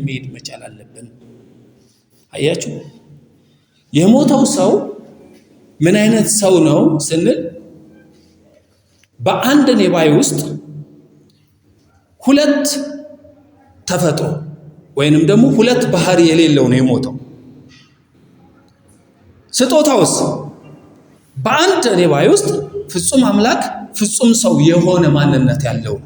መሄድ መቻል አለብን። አያችሁ የሞተው ሰው ምን አይነት ሰው ነው ስንል በአንድ ኔባይ ውስጥ ሁለት ተፈጥሮ ወይንም ደግሞ ሁለት ባህሪ የሌለው ነው የሞተው። ስጦታውስ በአንድ ኔባይ ውስጥ ፍጹም አምላክ ፍጹም ሰው የሆነ ማንነት ያለው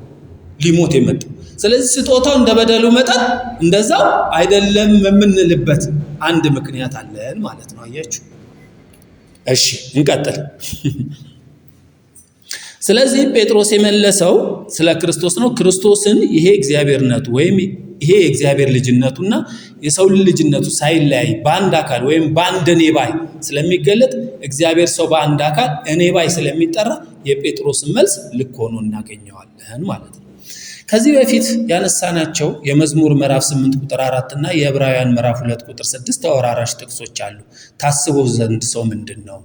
ሊሞት የመጣው። ስለዚህ ስጦታው እንደበደሉ መጠን እንደዛው አይደለም የምንልበት አንድ ምክንያት አለን ማለት ነው። አያችሁ እሺ እንቀጥል። ስለዚህ ጴጥሮስ የመለሰው ስለ ክርስቶስ ነው። ክርስቶስን ይሄ እግዚአብሔርነቱ ወይም ይሄ የእግዚአብሔር ልጅነቱና የሰው ልጅነቱ ሳይለያይ በአንድ አካል ወይም በአንድ ኔባይ ስለሚገለጥ እግዚአብሔር ሰው በአንድ አካል ኔባይ ስለሚጠራ የጴጥሮስን መልስ ልክ ሆኖ እናገኘዋለን ማለት ነው። ከዚህ በፊት ያነሳናቸው የመዝሙር ምዕራፍ 8 ቁጥር 4 እና የዕብራውያን ምዕራፍ 2 ቁጥር 6 ተወራራሽ ጥቅሶች አሉ። ታስበው ዘንድ ሰው ምንድነው?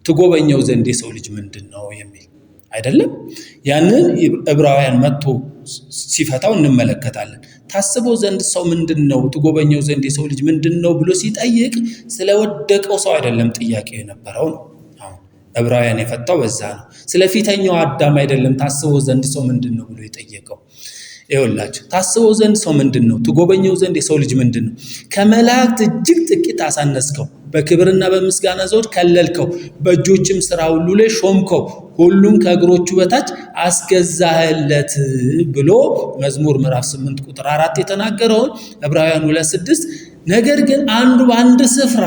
ትጎበኘው ዘንድ የሰው ልጅ ምንድነው የሚል አይደለም። ያንን ዕብራውያን መጥቶ ሲፈታው እንመለከታለን። ታስበው ዘንድ ሰው ምንድነው? ትጎበኘው ዘንድ የሰው ልጅ ምንድነው ብሎ ሲጠይቅ ስለወደቀው ሰው አይደለም ጥያቄው የነበረው ነው። ዕብራውያን የፈታው በዛ ነው። ስለፊተኛው አዳም አይደለም ታስበው ዘንድ ሰው ምንድነው ብሎ የጠየቀው። ይኸውላችሁ ታስበው ዘንድ ሰው ምንድነው? ትጎበኘው ዘንድ የሰው ልጅ ምንድነው? ከመላእክት እጅግ ጥቂት አሳነስከው፣ በክብርና በምስጋና ዘውድ ከለልከው፣ በእጆችም ሥራ ሁሉ ላይ ሾምከው፣ ሁሉም ከእግሮቹ በታች አስገዛህለት ብሎ መዝሙር ምዕራፍ 8 ቁጥር 4 የተናገረውን ዕብራውያን 2:6 ነገር ግን አንዱ በአንድ ስፍራ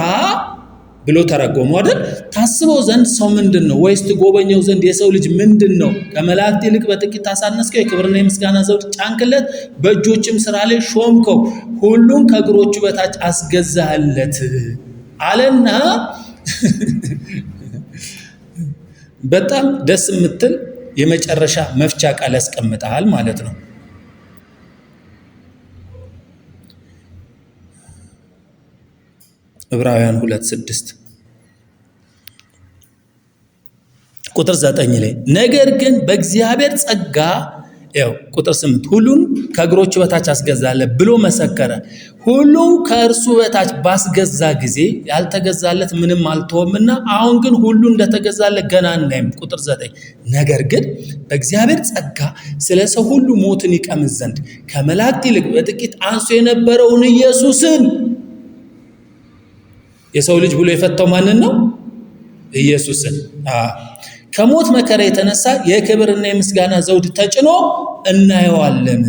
ብሎ ተረጎሙ አይደል? ታስበው ዘንድ ሰው ምንድነው? ወይስ ትጎበኘው ዘንድ የሰው ልጅ ምንድነው? ከመላእክት ይልቅ በጥቂት አሳነስከው፣ የክብርና የምስጋና ዘውድ ጫንክለት፣ በእጆችም ሥራ ላይ ሾምከው፣ ሁሉም ከእግሮቹ በታች አስገዛህለት አለና በጣም ደስ የምትል የመጨረሻ መፍቻ ቃል ያስቀምጣል ማለት ነው። ዕብራውያን 2:6 ቁጥር 9 ላይ ነገር ግን በእግዚአብሔር ጸጋ ቁጥር 8 ሁሉን ከእግሮቹ በታች አስገዛለት ብሎ መሰከረ። ሁሉ ከእርሱ በታች ባስገዛ ጊዜ ያልተገዛለት ምንም አልተወምና አሁን ግን ሁሉ እንደተገዛለት ገና እናይም። ቁጥር 9 ነገር ግን በእግዚአብሔር ጸጋ ስለ ሰው ሁሉ ሞትን ይቀምስ ዘንድ ከመላእክት ይልቅ በጥቂት አንሶ የነበረውን ኢየሱስን የሰው ልጅ ብሎ የፈታው ማንን ነው? ኢየሱስን። ከሞት መከራ የተነሳ የክብርና የምስጋና ዘውድ ተጭኖ እናየዋለን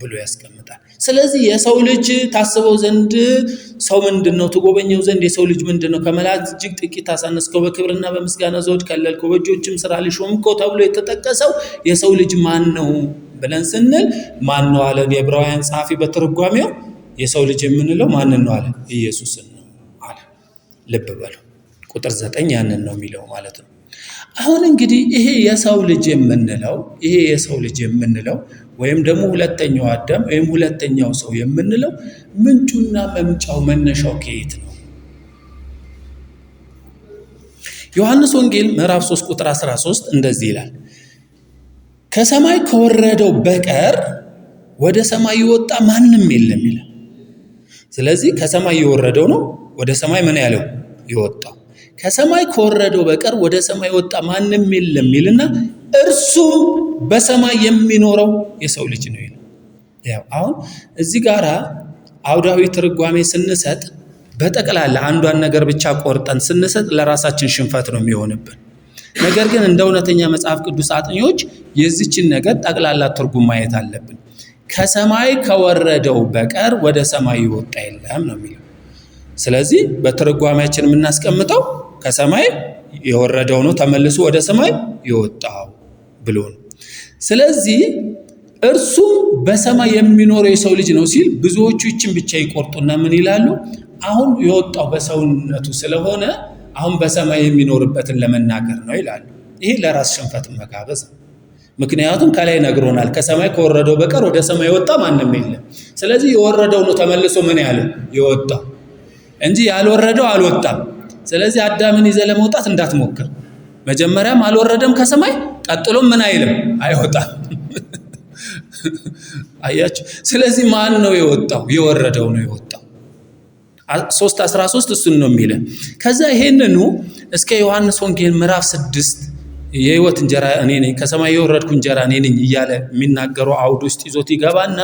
ብሎ ያስቀምጣል። ስለዚህ የሰው ልጅ ታስበው ዘንድ ሰው ምንድነው? ትጎበኘው ዘንድ የሰው ልጅ ምንድነው? ከመላእክት እጅግ ጥቂት አሳነስከው፣ በክብርና በምስጋና ዘውድ ከለልከው፣ በእጆችም ሥራ ላይ ሾምከው ተብሎ የተጠቀሰው የሰው ልጅ ማን ነው ብለን ስንል ማን ነው አለ የዕብራውያን ጸሐፊ በትርጓሜው የሰው ልጅ የምንለው ማንን ነው አለ? ኢየሱስን ነው አለ። ልብ በሉ ቁጥር 9 ያንን ነው የሚለው ማለት ነው። አሁን እንግዲህ ይሄ የሰው ልጅ የምንለው ወይም ደግሞ ሁለተኛው አዳም ወይም ሁለተኛው ሰው የምንለው ምንጩና መምጫው መነሻው ከየት ነው? ዮሐንስ ወንጌል ምዕራፍ 3 ቁጥር 13 እንደዚህ ይላል፣ ከሰማይ ከወረደው በቀር ወደ ሰማይ የወጣ ማንም የለም ይላል። ስለዚህ ከሰማይ የወረደው ነው ወደ ሰማይ ምን ያለው የወጣው። ከሰማይ ከወረደው በቀር ወደ ሰማይ ወጣ ማንም የለም ይልና እርሱም በሰማይ የሚኖረው የሰው ልጅ ነው ይላል። አሁን እዚህ ጋራ አውዳዊ ትርጓሜ ስንሰጥ በጠቅላላ አንዷን ነገር ብቻ ቆርጠን ስንሰጥ ለራሳችን ሽንፈት ነው የሚሆንብን። ነገር ግን እንደ እውነተኛ መጽሐፍ ቅዱስ አጥኚዎች የዚችን ነገር ጠቅላላ ትርጉም ማየት አለብን። ከሰማይ ከወረደው በቀር ወደ ሰማይ የወጣ የለም ነው የሚለው። ስለዚህ በትርጓሜያችን የምናስቀምጠው ከሰማይ የወረደው ነው ተመልሶ ወደ ሰማይ የወጣው ብሎ ነው። ስለዚህ እርሱም በሰማይ የሚኖረው የሰው ልጅ ነው ሲል ብዙዎቹ ይችን ብቻ ይቆርጡና ምን ይላሉ? አሁን የወጣው በሰውነቱ ስለሆነ አሁን በሰማይ የሚኖርበትን ለመናገር ነው ይላሉ። ይሄ ለራስ ሽንፈት መጋበዝ ነው። ምክንያቱም ከላይ ነግሮናል፣ ከሰማይ ከወረደው በቀር ወደ ሰማይ የወጣ ማንም የለም። ስለዚህ የወረደው ነው ተመልሶ ምን ያለው የወጣው እንጂ ያልወረደው አልወጣም። ስለዚህ አዳምን ይዘህ ለመውጣት እንዳትሞክር። መጀመሪያም አልወረደም ከሰማይ፣ ቀጥሎም ምን አይልም አይወጣም። አያችሁ። ስለዚህ ማን ነው የወጣው? የወረደው ነው የወጣው። 3:13 እሱን ነው የሚለው። ከዛ ይሄንኑ እስከ ዮሐንስ ወንጌል ምዕራፍ 6 የህይወት እንጀራ እኔ ነኝ፣ ከሰማይ የወረድኩ እንጀራ እኔ ነኝ እያለ የሚናገረው አውድ ውስጥ ይዞት ይገባና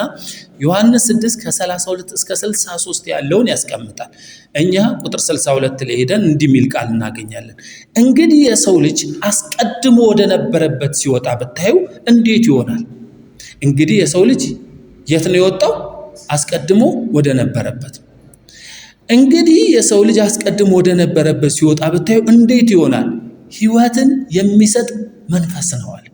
ዮሐንስ 6 ከ32 እስከ 63 ያለውን ያስቀምጣል። እኛ ቁጥር 62 ላይ ሄደን እንዲህ የሚል ቃል እናገኛለን። እንግዲህ የሰው ልጅ አስቀድሞ ወደ ነበረበት ሲወጣ ብታዩ እንዴት ይሆናል? እንግዲህ የሰው ልጅ የት ነው የወጣው? አስቀድሞ ወደ ነበረበት። እንግዲህ የሰው ልጅ አስቀድሞ ወደ ነበረበት ሲወጣ ብታዩ እንዴት ይሆናል? ሕይወትን የሚሰጥ መንፈስ ነው አለ።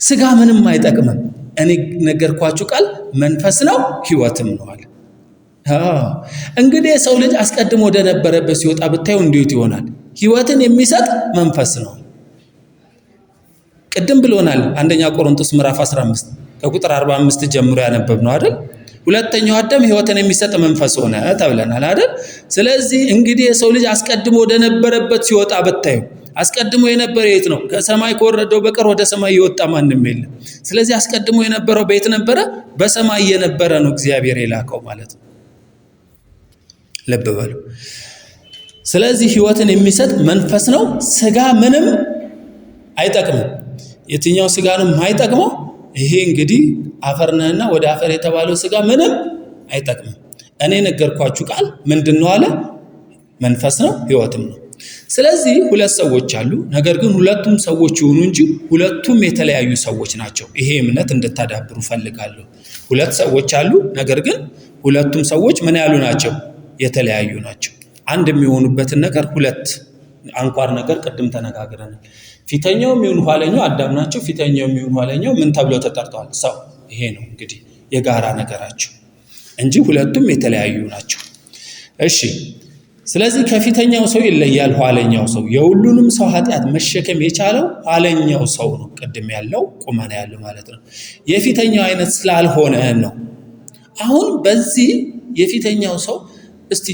ስጋ ምንም አይጠቅምም። እኔ ነገርኳችሁ ቃል መንፈስ ነው ሕይወትም ነው አለ። እንግዲህ የሰው ልጅ አስቀድሞ ወደ ነበረበት ሲወጣ ብታዩ እንዴት ይሆናል? ሕይወትን የሚሰጥ መንፈስ ነው። ቅድም ብሎናል። አንደኛ ቆሮንቶስ ምዕራፍ 15 ከቁጥር 45 ጀምሮ ያነበብነው አይደል? ሁለተኛው አዳም ሕይወትን የሚሰጥ መንፈስ ሆነ ተብለናል አይደል? ስለዚህ እንግዲህ የሰው ልጅ አስቀድሞ ወደ ነበረበት ሲወጣ ብታዩ፣ አስቀድሞ የነበረ የት ነው? ከሰማይ ከወረደው በቀር ወደ ሰማይ የወጣ ማንም የለም። ስለዚህ አስቀድሞ የነበረው ቤት ነበረ፣ በሰማይ የነበረ ነው እግዚአብሔር የላከው ማለት ነው። ልብ በሉ። ስለዚህ ሕይወትን የሚሰጥ መንፈስ ነው። ስጋ ምንም አይጠቅምም። የትኛው ስጋ ነው የማይጠቅመው? ይሄ እንግዲህ አፈር ነህና ወደ አፈር የተባለው ስጋ ምንም አይጠቅምም። እኔ ነገርኳችሁ ቃል ምንድነው አለ? መንፈስ ነው ሕይወትም ነው። ስለዚህ ሁለት ሰዎች አሉ። ነገር ግን ሁለቱም ሰዎች ይሁኑ እንጂ ሁለቱም የተለያዩ ሰዎች ናቸው። ይሄ እምነት እንድታዳብሩ ፈልጋለሁ። ሁለት ሰዎች አሉ። ነገር ግን ሁለቱም ሰዎች ምን ያሉ ናቸው? የተለያዩ ናቸው። አንድ የሚሆኑበትን ነገር ሁለት አንኳር ነገር ቅድም ተነጋግረናል። ፊተኛው የሚሆኑ ኋለኛው አዳም ናቸው። ፊተኛው የሚሆኑ ኋለኛው ምን ተብለው ተጠርተዋል? ሰው። ይሄ ነው እንግዲህ የጋራ ነገራቸው እንጂ ሁለቱም የተለያዩ ናቸው። እሺ፣ ስለዚህ ከፊተኛው ሰው ይለያል ኋለኛው ሰው። የሁሉንም ሰው ኃጢአት መሸከም የቻለው ኋለኛው ሰው ነው። ቅድም ያለው ቁመና ያለው ማለት ነው። የፊተኛው አይነት ስላልሆነ ነው። አሁን በዚህ የፊተኛው ሰው እስቲ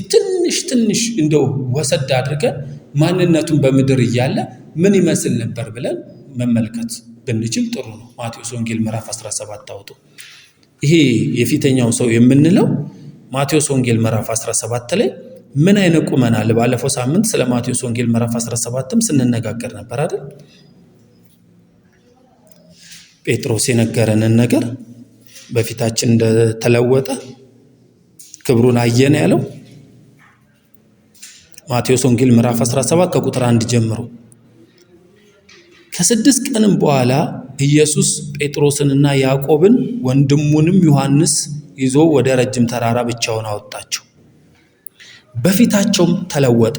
ትንሽ እንደው ወሰድ አድርገን ማንነቱን በምድር እያለ ምን ይመስል ነበር ብለን መመልከት ብንችል ጥሩ ነው። ማቴዎስ ወንጌል ምዕራፍ 17 አውጡ። ይሄ የፊተኛው ሰው የምንለው ማቴዎስ ወንጌል ምዕራፍ 17 ላይ ምን አይነት ቁመና አለ? ባለፈው ሳምንት ስለ ማቴዎስ ወንጌል ምዕራፍ 17ም ስንነጋገር ነበር አይደል? ጴጥሮስ የነገረንን ነገር በፊታችን እንደተለወጠ ክብሩን አየን ያለው ማቴዎስ ወንጌል ምዕራፍ 17 ከቁጥር 1 ጀምሮ። ከ6 ቀንም በኋላ ኢየሱስ ጴጥሮስንና ያዕቆብን ወንድሙንም ዮሐንስ ይዞ ወደ ረጅም ተራራ ብቻውን አወጣቸው። በፊታቸውም ተለወጠ፣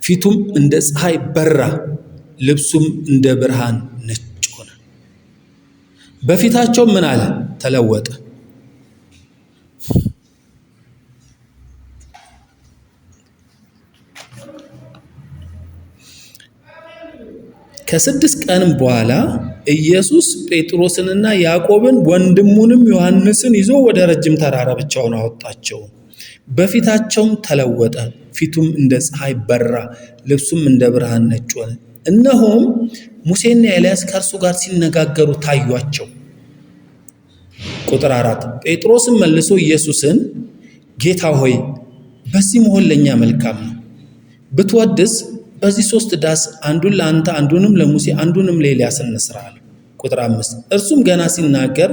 ፊቱም እንደ ፀሐይ በራ፣ ልብሱም እንደ ብርሃን ነጭ ሆነ። በፊታቸውም ምን አለ? ተለወጠ። ከ6 ቀንም በኋላ ኢየሱስ ጴጥሮስንና ያዕቆብን ወንድሙንም ዮሐንስን ይዞ ወደ ረጅም ተራራ ብቻውን አወጣቸው። በፊታቸውም ተለወጠ፣ ፊቱም እንደ ፀሐይ በራ፣ ልብሱም እንደ ብርሃን ነጭ ሆነ። እነሆም ሙሴና ኤልያስ ከእርሱ ጋር ሲነጋገሩ ታዩአቸው። ቁጥር 4 ጴጥሮስም መልሶ ኢየሱስን ጌታ ሆይ በዚህ መሆን ለእኛ መልካም ነው። ብትወድስ በዚህ 3 ዳስ አንዱን ለአንተ አንዱንም ለሙሴ አንዱንም ለኤልያስ እንስራ አለ። ቁጥር 5 እርሱም ገና ሲናገር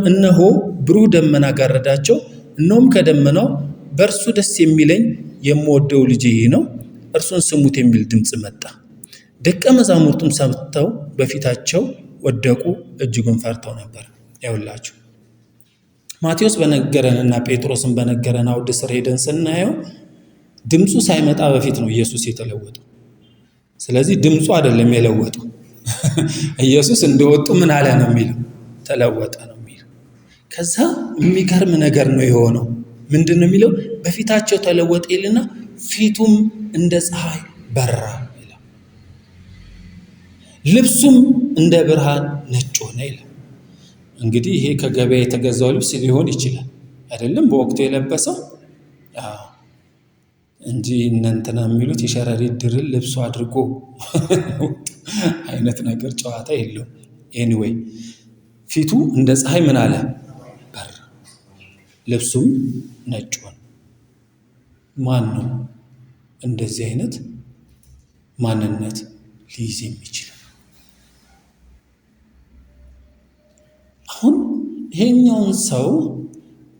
እነሆ ብሩህ ደመና ጋረዳቸው። እነሆም ከደመናው በእርሱ ደስ የሚለኝ የምወደው ልጄ ይህ ነው፣ እርሱን ስሙት የሚል ድምፅ መጣ። ደቀ መዛሙርቱም ሰምተው በፊታቸው ወደቁ፣ እጅጉን ፈርተው ነበር። ያውላችሁ ማቴዎስ በነገረንና ጴጥሮስን በነገረን አውድ ስር ሄደን ስናየው ድምፁ ሳይመጣ በፊት ነው ኢየሱስ የተለወጠው። ስለዚህ ድምፁ አይደለም የለወጠው። ኢየሱስ እንደወጡ ምን አለ ነው የሚለው? ተለወጠ ነው የሚለው። ከዛ የሚገርም ነገር ነው የሆነው። ምንድን ነው የሚለው? በፊታቸው ተለወጠ ይልና ፊቱም እንደ ፀሐይ በራ ይላል፣ ልብሱም እንደ ብርሃን ነጭ ሆነ ይላል። እንግዲህ ይሄ ከገበያ የተገዛው ልብስ ሊሆን ይችላል አይደለም? በወቅቱ የለበሰው እንጂ እናንተና የሚሉት የሸረሪት ድርን ልብሱ አድርጎ አይነት ነገር ጨዋታ የለውም። ኤኒዌይ ፊቱ እንደ ፀሐይ ምን አለ? በራ። ልብሱም ነጭ ሆነ። ማን ነው እንደዚህ አይነት ማንነት ሊይዝ የሚችል? አሁን ይሄኛውን ሰው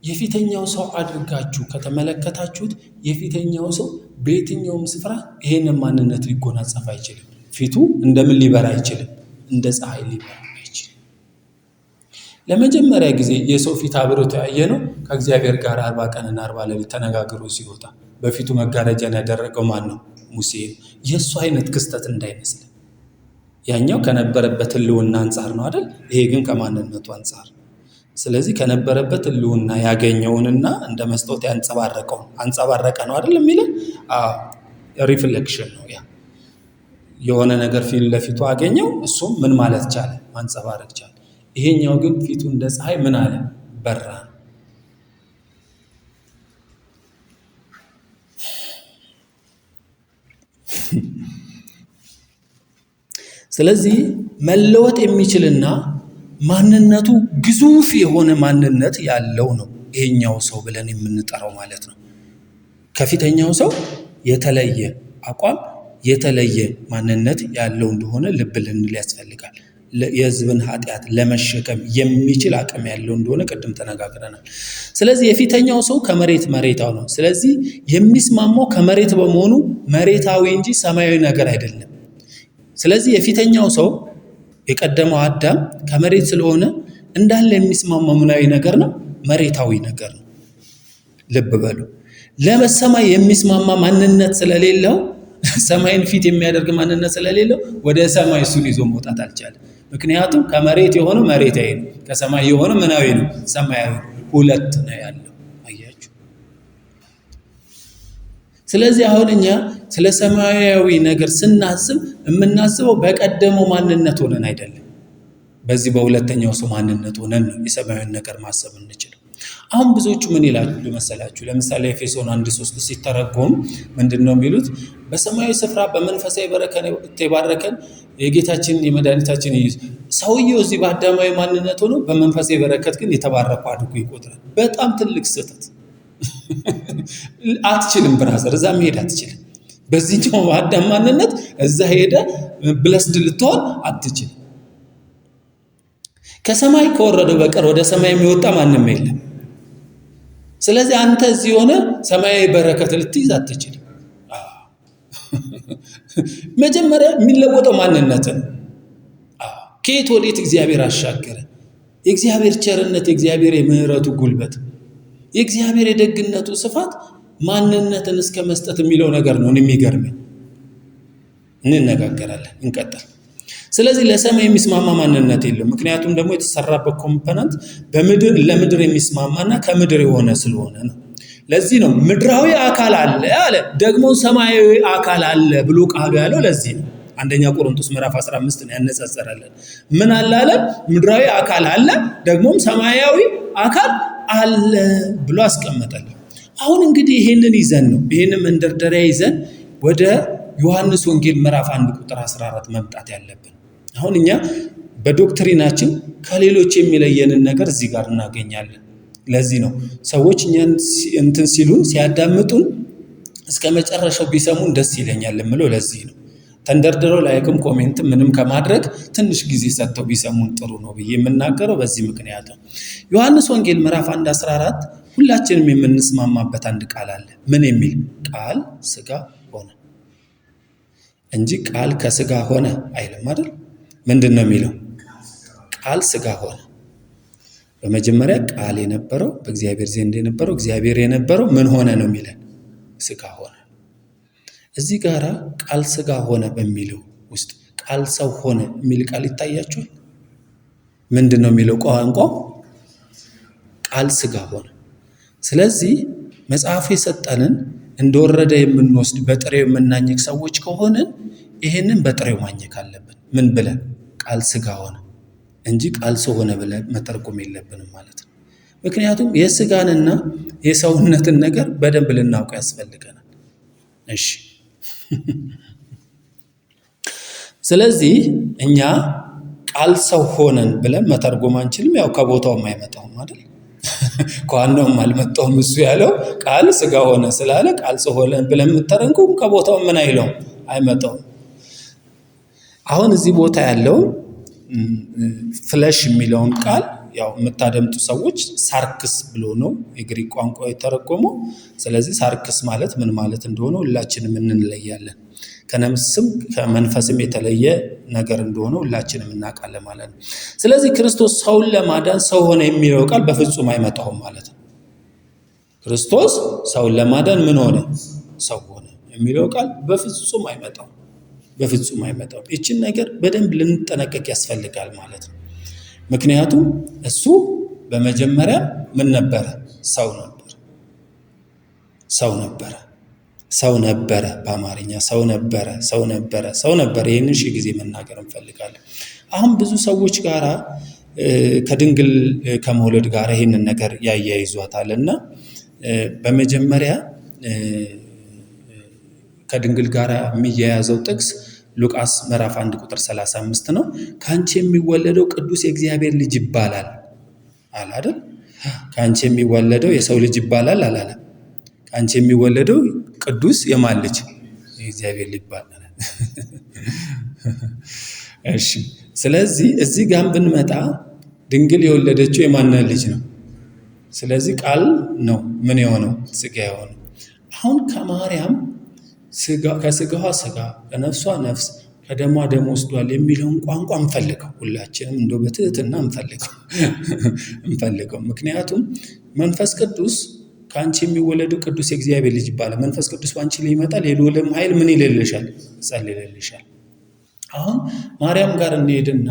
የፊተኛው ሰው አድርጋችሁ ከተመለከታችሁት የፊተኛው ሰው በየትኛውም ስፍራ ይሄንን ማንነት ሊጎናጸፍ አይችልም። ፊቱ እንደምን ሊበራ አይችልም? እንደ ፀሐይ ሊበራ አይችልም። ለመጀመሪያ ጊዜ የሰው ፊት አብሮት ያየ ነው ከእግዚአብሔር ጋር 40 ቀንና 40 ሌሊት ተነጋግሮ ሲወጣ በፊቱ መጋረጃን ያደረገው ማን ነው? ሙሴ። የእሱ አይነት ክስተት እንዳይመስል። ያኛው ከነበረበት ሕልውና አንጻር ነው አይደል? ይሄ ግን ከማንነቱ አንጻር። ስለዚህ ከነበረበት ሕልውና ያገኘውንና እንደ መስታወት ያንጸባረቀው አንጸባረቀ ነው አይደል የሚለው? ሪፍሌክሽን ነው። ያ የሆነ ነገር ፊት ለፊቱ አገኘው፣ እሱም ምን ማለት ቻለ? ማንጸባረቅ ቻለ። ይሄኛው ግን ፊቱ እንደ ፀሐይ ምን አለ? በራ። ስለዚህ መለወጥ የሚችልና ማንነቱ ግዙፍ የሆነ ማንነት ያለው ነው ይሄኛው ሰው ብለን የምንጠራው ማለት ነው። ከፊተኛው ሰው የተለየ አቋም የተለየ ማንነት ያለው እንደሆነ ልብ ልንል ያስፈልጋል። የሕዝብን ኃጢአት ለመሸከም የሚችል አቅም ያለው እንደሆነ ቅድም ተነጋግረናል። ስለዚህ የፊተኛው ሰው ከመሬት መሬታው ነው። ስለዚህ የሚስማማው ከመሬት በመሆኑ መሬታዊ እንጂ ሰማያዊ ነገር አይደለም። ስለዚህ የፊተኛው ሰው የቀደመው አዳም ከመሬት ስለሆነ እንዳለ የሚስማማው ምናዊ ነገር ነው? መሬታዊ ነገር ነው። ልብ በሉ። ለሰማይ የሚስማማ ማንነት ስለሌለው፣ ሰማይን ፊት የሚያደርግ ማንነት ስለሌለው ወደ ሰማይ እሱን ይዞ መውጣት አልቻለም። ምክንያቱም ከመሬት የሆነው መሬታዊ ነው፣ ከሰማይ የሆነው ምናዊ ነው? ሰማያዊ ነው። ሁለት ነው ያለው። አያችሁ። ስለዚህ አሁን እኛ ስለ ሰማያዊ ነገር ስናስብ የምናስበው በቀደመው ማንነት ሆነን አይደለም። በዚህ በሁለተኛው ሰው ማንነት ሆነን ነው የሰማያዊን ነገር ማሰብ እንችላለን። አሁን ብዙዎቹ ምን ይላሉ መሰላችሁ? ለምሳሌ ኤፌሶን 1:3 ሲተረጎም ምንድነው የሚሉት? በሰማያዊ ስፍራ በመንፈሳዊ በረከት የተባረከን የጌታችን የመድኃኒታችን ኢየሱስ። ሰውየው እዚህ በአዳማዊ ማንነት ሆኖ በመንፈሳዊ በረከት ግን የተባረኩ አድርጎ ይቆጥራል። በጣም ትልቅ ስህተት። አትችልም ብራዘር፣ እዛ መሄድ አትችልም። በዚህኛው አዳም ማንነት እዛ ሄደ ብለስድ ልትሆን አትችልም። ከሰማይ ከወረደው በቀር ወደ ሰማይ የሚወጣ ማንም የለም። ስለዚህ አንተ እዚህ ሆነ ሰማያዊ በረከት ልትይዝ አትችልም። መጀመሪያ የሚለወጠው ማንነት ነው። ከየት ወዴት እግዚአብሔር አሻገረ? የእግዚአብሔር ቸርነት፣ የእግዚአብሔር የምህረቱ ጉልበት፣ የእግዚአብሔር የደግነቱ ስፋት ማንነትን እስከ መስጠት የሚለው ነገር ነው የሚገርመኝ። እንነጋገራለን፣ እንቀጥል። ስለዚህ ለሰማይ የሚስማማ ማንነት የለም። ምክንያቱም ደግሞ የተሰራበት ኮምፖነንት በምድር ለምድር የሚስማማና ከምድር የሆነ ስለሆነ ነው። ለዚህ ነው ምድራዊ አካል አለ አለ፣ ደግሞ ሰማያዊ አካል አለ ብሎ ቃሉ ያለው ለዚህ ነው። አንደኛ ቆሮንቶስ ምዕራፍ 15 ነው ያነጻጸራለን። ምን አለ አለ? ምድራዊ አካል አለ፣ ደግሞም ሰማያዊ አካል አለ ብሎ አስቀመጠልን። አሁን እንግዲህ ይሄንን ይዘን ነው ይሄንን መንደርደሪያ ይዘን ወደ ዮሐንስ ወንጌል ምዕራፍ 1 ቁጥር 14 መምጣት ያለብን። አሁን እኛ በዶክትሪናችን ከሌሎች የሚለየንን ነገር እዚህ ጋር እናገኛለን። ለዚህ ነው ሰዎች እኛን እንትን ሲሉን ሲያዳምጡን እስከ መጨረሻው ቢሰሙን ደስ ይለኛል የምለው ለዚህ ነው። ተንደርድረው ላይክም ኮሜንት ምንም ከማድረግ ትንሽ ጊዜ ሰጥተው ቢሰሙን ጥሩ ነው ብዬ የምናገረው በዚህ ምክንያት ነው። ዮሐንስ ወንጌል ምዕራፍ 1:14 ሁላችንም የምንስማማበት አንድ ቃል አለ። ምን የሚል ቃል? ሥጋ ሆነ እንጂ ቃል ከሥጋ ሆነ አይልም አይደል? ምንድን ነው የሚለው? ቃል ሥጋ ሆነ። በመጀመሪያ ቃል የነበረው በእግዚአብሔር ዘንድ የነበረው እግዚአብሔር የነበረው ምን ሆነ ነው የሚለን? ሥጋ ሆነ። እዚህ ጋራ ቃል ሥጋ ሆነ በሚለው ውስጥ ቃል ሰው ሆነ የሚል ቃል ይታያችኋል? ምንድን ነው የሚለው ቋንቋው? ቃል ሥጋ ሆነ። ስለዚህ መጽሐፉ የሰጠንን እንደወረደ የምንወስድ በጥሬው የምናኘክ ሰዎች ከሆንን ይሄንን በጥሬው ማኘክ አለብን። ምን ብለን? ቃል ሥጋ ሆነ እንጂ ቃል ሰው ሆነ ብለን መተርጎም የለብንም ማለት ነው። ምክንያቱም የሥጋንና የሰውነትን ነገር በደንብ ልናውቀው ያስፈልገናል። እሺ ስለዚህ እኛ ቃል ሰው ሆነን ብለን መተርጎም አንችልም። ያው ከቦታውም አይመጣውም አይደል? ከዋናውም አልመጣውም። እሱ ያለው ቃል ስጋ ሆነ ስላለ ቃል ሰው ሆነ ብለን የምተረጉም ከቦታው ምን አይለውም አይመጣውም። አሁን እዚህ ቦታ ያለው ፍለሽ የሚለውን ቃል ያው የምታደምጡ ሰዎች ሳርክስ ብሎ ነው የግሪክ ቋንቋ የተረጎመው። ስለዚህ ሳርክስ ማለት ምን ማለት እንደሆነ ሁላችንም እንለያለን። ከነፍስም ከመንፈስም የተለየ ነገር እንደሆነ ሁላችንም እናውቃለን ማለት ነው። ስለዚህ ክርስቶስ ሰውን ለማዳን ሰው ሆነ የሚለው ቃል በፍጹም አይመጣውም ማለት ነው። ክርስቶስ ሰውን ለማዳን ምን ሆነ? ሰው ሆነ የሚለው ቃል በፍጹም አይመጣውም። በፍጹም አይመጣውም። ይህችን ነገር በደንብ ልንጠነቀቅ ያስፈልጋል ማለት ነው። ምክንያቱም እሱ በመጀመሪያ ምን ነበረ? ሰው ነበር። ሰው ነበረ በአማርኛ ሰው ነበረ። ይህንን ሺህ ጊዜ መናገር እንፈልጋለን። አሁን ብዙ ሰዎች ጋራ ከድንግል ከመውለድ ጋር ይህንን ነገር ያያይዟታል እና በመጀመሪያ ከድንግል ጋር የሚያያዘው ጥቅስ ሉቃስ ምዕራፍ 1 ቁጥር 35 ነው። ከአንቺ የሚወለደው ቅዱስ የእግዚአብሔር ልጅ ይባላል አለ አይደል? ከአንቺ የሚወለደው የሰው ልጅ ይባላል አላለም? ከአንቺ የሚወለደው ቅዱስ የማን ልጅ? የእግዚአብሔር ልጅ ይባላል። እሺ፣ ስለዚህ እዚህ ጋር ብንመጣ ድንግል የወለደችው የማን ልጅ ነው? ስለዚህ ቃል ነው ምን የሆነው? ስጋ የሆነው። አሁን ከማርያም ከስጋዋ ስጋ ከነፍሷ ነፍስ ከደሟ ደም ወስዷል የሚለውን ቋንቋ እንፈልገው። ሁላችንም እንደው በትህትና እንፈልገው። ምክንያቱም መንፈስ ቅዱስ ከአንቺ የሚወለደው ቅዱስ የእግዚአብሔር ልጅ ይባላል። መንፈስ ቅዱስ በአንቺ ላይ ይመጣል፣ የልዑልም ኃይል ምን ይልልሻል? ይጸልልልሻል። አሁን ማርያም ጋር እንሄድና